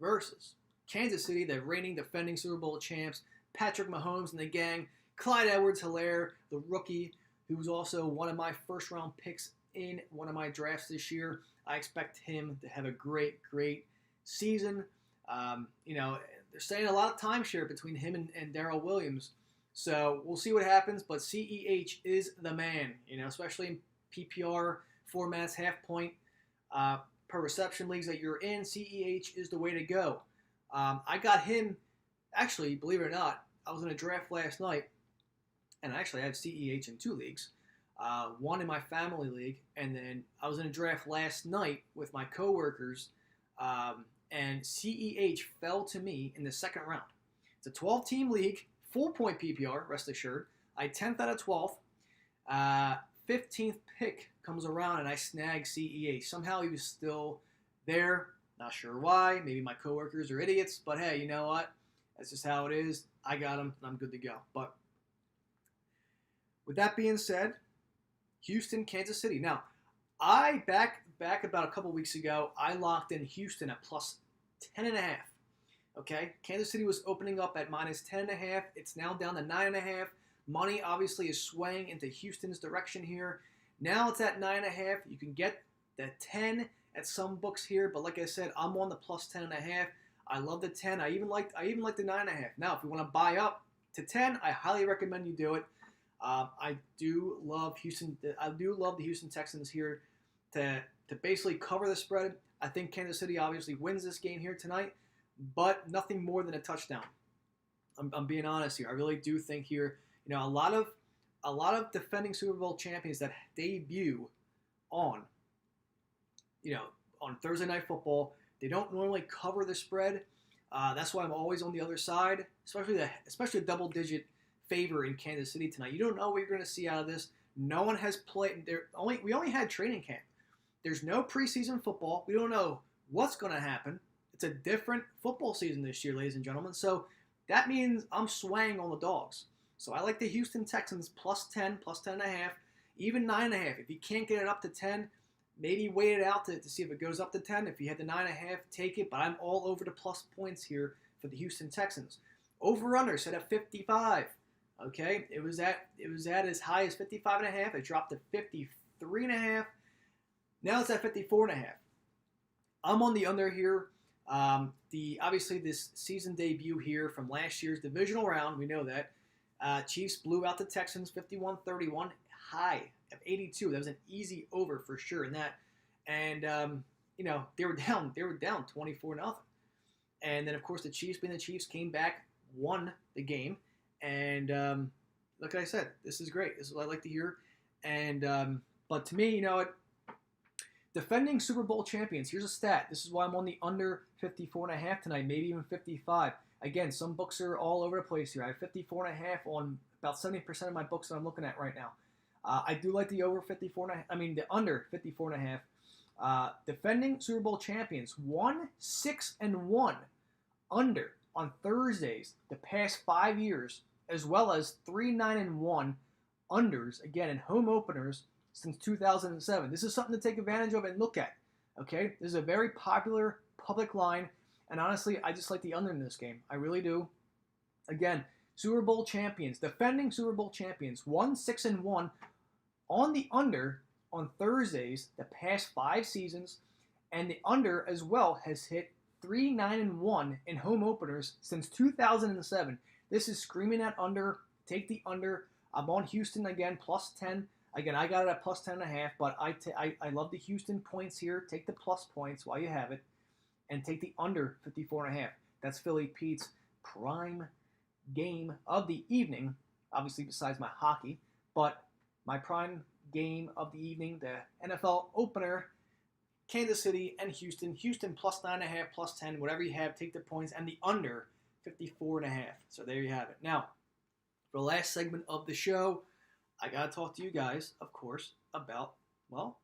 Speaker 3: versus Kansas City, the reigning defending Super Bowl champs, Patrick Mahomes and the gang, Clyde Edwards-Helaire, the rookie, who was also one of my first-round picks in one of my drafts this year. I expect him to have a great season. They're saying a lot of timeshare between him and Darrell Williams. So we'll see what happens, but CEH is the man, especially in PPR formats, half point per reception leagues that you're in. CEH is the way to go. I got him, actually, believe it or not, I was in a draft last night, and actually I have CEH in 2 leagues. One in my family league, and then I was in a draft last night with my coworkers, and CEH fell to me in the second round. It's a 12-team league, full-point PPR, rest assured. I 10th out of 12th. 15th pick comes around, and I snag CEH. Somehow he was still there. Not sure why. Maybe my coworkers are idiots, but hey, you know what? That's just how it is. I got him, and I'm good to go. But with that being said, Houston, Kansas City. Now, I back about a couple weeks ago, I locked in Houston at plus 10.5. Okay, Kansas City was opening up at minus 10.5. It's now down to 9.5. Money obviously is swaying into Houston's direction here. Now it's at 9.5. You can get the 10 at some books here, but like I said, I'm on the plus 10.5. I love the 10. I even like the 9.5. Now, if you want to buy up to 10, I highly recommend you do it. I do love Houston. I do love the Houston Texans here to basically cover the spread. I think Kansas City obviously wins this game here tonight, but nothing more than a touchdown. I'm being honest here. I really do think here, a lot of defending Super Bowl champions that debut on Thursday Night Football, they don't normally cover the spread. That's why I'm always on the other side, especially a double-digit favor in Kansas City tonight. You don't know what you're going to see out of this. No one has played. We only had training camp. There's no preseason football. We don't know what's going to happen. It's a different football season this year, ladies and gentlemen. So that means I'm swaying on the dogs. So I like the Houston Texans plus 10, plus 10.5, even 9.5. If you can't get it up to 10, maybe wait it out to see if it goes up to 10. If you had the 9.5, take it. But I'm all over the plus points here for the Houston Texans. Over/under set at 55. Okay, it was at as high as 55.5. It dropped to 53.5. Now it's at 54.5. I'm on the under here. Obviously this season debut here from last year's divisional round, we know that. Chiefs blew out the Texans 51-31, high of 82. That was an easy over for sure in that. And they were down 24-0. And then of course the Chiefs, being the Chiefs, came back, won the game. And like I said, this is great. This is what I like to hear. And but to me, defending Super Bowl champions, here's a stat. This is why I'm on the under 54.5 tonight, maybe even 55. Again, some books are all over the place here. I have 54.5 on about 70% of my books that I'm looking at right now. I do like the over 54.5. I mean the under 54.5. Defending Super Bowl champions 1-6-1 under on Thursdays the past 5 years, as well as 3-9-1 unders again in home openers since 2007. This is something to take advantage of and look at. Okay, this is a very popular public line, and honestly, I just like the under in this game. I really do. Again, Super Bowl champions, defending Super Bowl champions, 1-6-1 on the under on Thursdays the past 5 seasons, and the under as well has hit 3-9-1 in home openers since 2007. This is screaming at under. Take the under. I'm on Houston again, plus 10. Again, I got it at plus 10.5, but I love the Houston points here. Take the plus points while you have it, and take the under 54.5. That's Philly Pete's prime game of the evening, obviously besides my hockey, but my prime game of the evening, the NFL opener, Kansas City and Houston. Houston plus 9.5, plus 10, whatever you have, take the points, and the under 54.5. So there you have it. Now, for the last segment of the show, I got to talk to you guys, of course, about, well,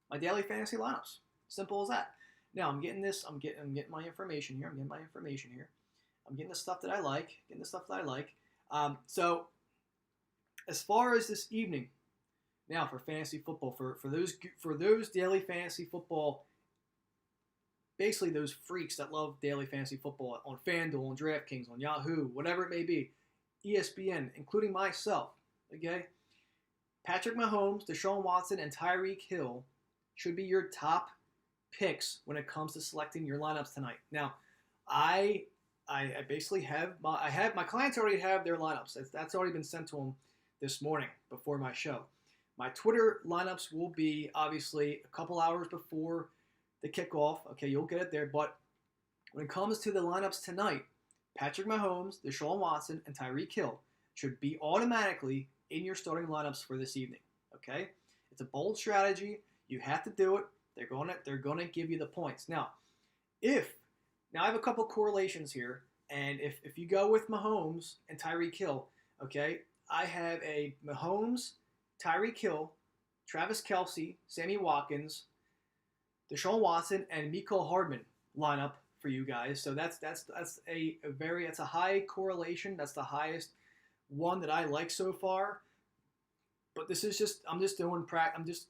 Speaker 3: my daily fantasy lineups. Simple as that. Now I'm getting this. I'm getting my information here. I'm getting the stuff that I like. So as far as this evening, now for fantasy football, for those daily fantasy football, basically those freaks that love daily fantasy football on FanDuel, on DraftKings, on Yahoo, whatever it may be, ESPN, including myself. Okay, Patrick Mahomes, Deshaun Watson, and Tyreek Hill should be your top picks when it comes to selecting your lineups tonight. Now, I basically have my clients already have their lineups. That's already been sent to them this morning before my show. My Twitter lineups will be obviously a couple hours before the kickoff. Okay, you'll get it there. But when it comes to the lineups tonight, Patrick Mahomes, Deshaun Watson, and Tyreek Hill should be automatically in your starting lineups for this evening. Okay, it's a bold strategy. You have to do it. They're gonna give you the points. Now I have a couple correlations here, and if you go with Mahomes and Tyreek Hill, okay, I have a Mahomes, Tyreek Hill, Travis Kelce, Sammy Watkins, Deshaun Watson, and Mecole Hardman lineup for you guys. So that's a high correlation. That's the highest one that I like so far. But this is I'm just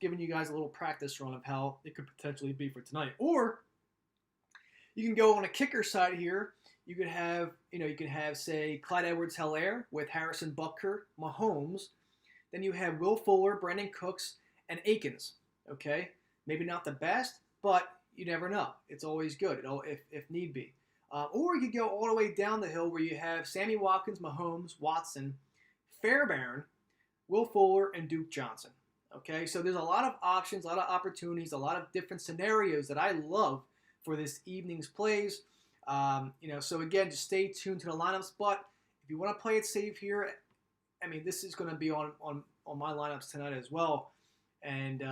Speaker 3: giving you guys a little practice run of how it could potentially be for tonight. Or you can go on a kicker side here. You could have, say, Clyde Edwards-Helaire with Harrison Butker, Mahomes. Then you have Will Fuller, Brandon Cooks, and Akins. Okay, maybe not the best, but you never know. It's always good, if need be. Or you could go all the way down the hill where you have Sammy Watkins, Mahomes, Watson, Fairbairn, Will Fuller, and Duke Johnson. Okay, so there's a lot of options, a lot of opportunities, a lot of different scenarios that I love for this evening's plays. So again, just stay tuned to the lineups. But if you want to play it safe here, I mean, this is going to be on my lineups tonight as well. And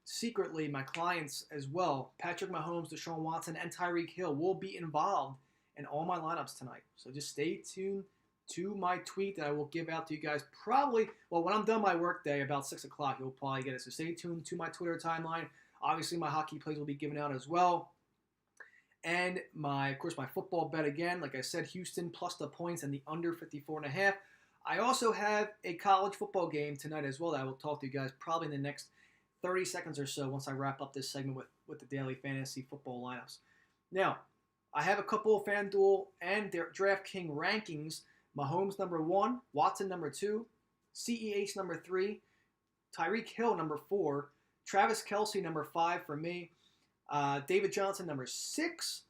Speaker 3: secretly, my clients as well, Patrick Mahomes, Deshaun Watson, and Tyreek Hill will be involved in all my lineups tonight. So just stay tuned to my tweet that I will give out to you guys when I'm done my work day, about 6 o'clock, you'll probably get it. So stay tuned to my Twitter timeline. Obviously, my hockey plays will be given out as well. And of course, my football bet again. Like I said, Houston plus the points and the under 54.5. I also have a college football game tonight as well that I will talk to you guys probably in the next 30 seconds or so once I wrap up this segment with the daily fantasy football lineups. Now, I have a couple of FanDuel and DraftKings rankings. Mahomes number 1, Watson number 2, CEH number 3, Tyreek Hill number 4, Travis Kelce number 5 for me, David Johnson number 6.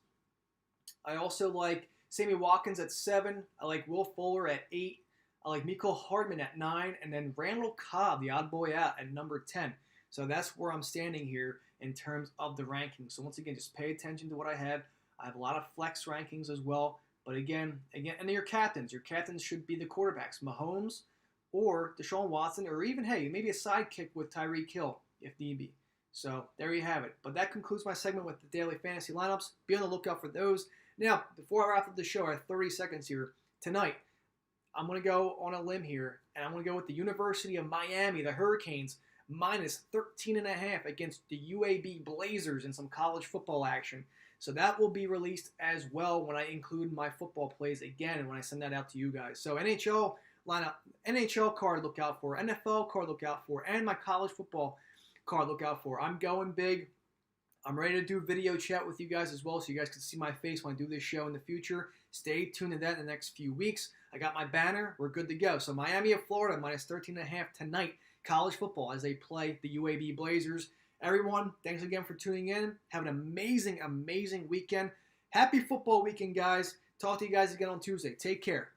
Speaker 3: I also like Sammy Watkins at 7. I like Will Fuller at 8. I like Mecole Hardman at 9, and then Randall Cobb, the odd boy out, at number 10. So that's where I'm standing here in terms of the rankings. So once again, just pay attention to what I have. I have a lot of flex rankings as well. But again, and your captains should be the quarterbacks, Mahomes or Deshaun Watson, or even, hey, maybe a sidekick with Tyreek Hill if need be. So there you have it. But that concludes my segment with the daily fantasy lineups. Be on the lookout for those. Now, before I wrap up the show, I have 30 seconds here. Tonight, I'm going to go on a limb here, and I'm going to go with the University of Miami, the Hurricanes, minus 13.5 against the UAB Blazers in some college football action. So that will be released as well when I include my football plays again and when I send that out to you guys. So NHL lineup, NHL card look out for, NFL card look out for, and my college football card look out for. I'm going big. I'm ready to do video chat with you guys as well so you guys can see my face when I do this show in the future. Stay tuned to that in the next few weeks. I got my banner. We're good to go. So Miami of Florida minus 13.5 tonight. College football as they play the UAB Blazers. Everyone, thanks again for tuning in. Have an amazing, amazing weekend. Happy football weekend, guys. Talk to you guys again on Tuesday. Take care.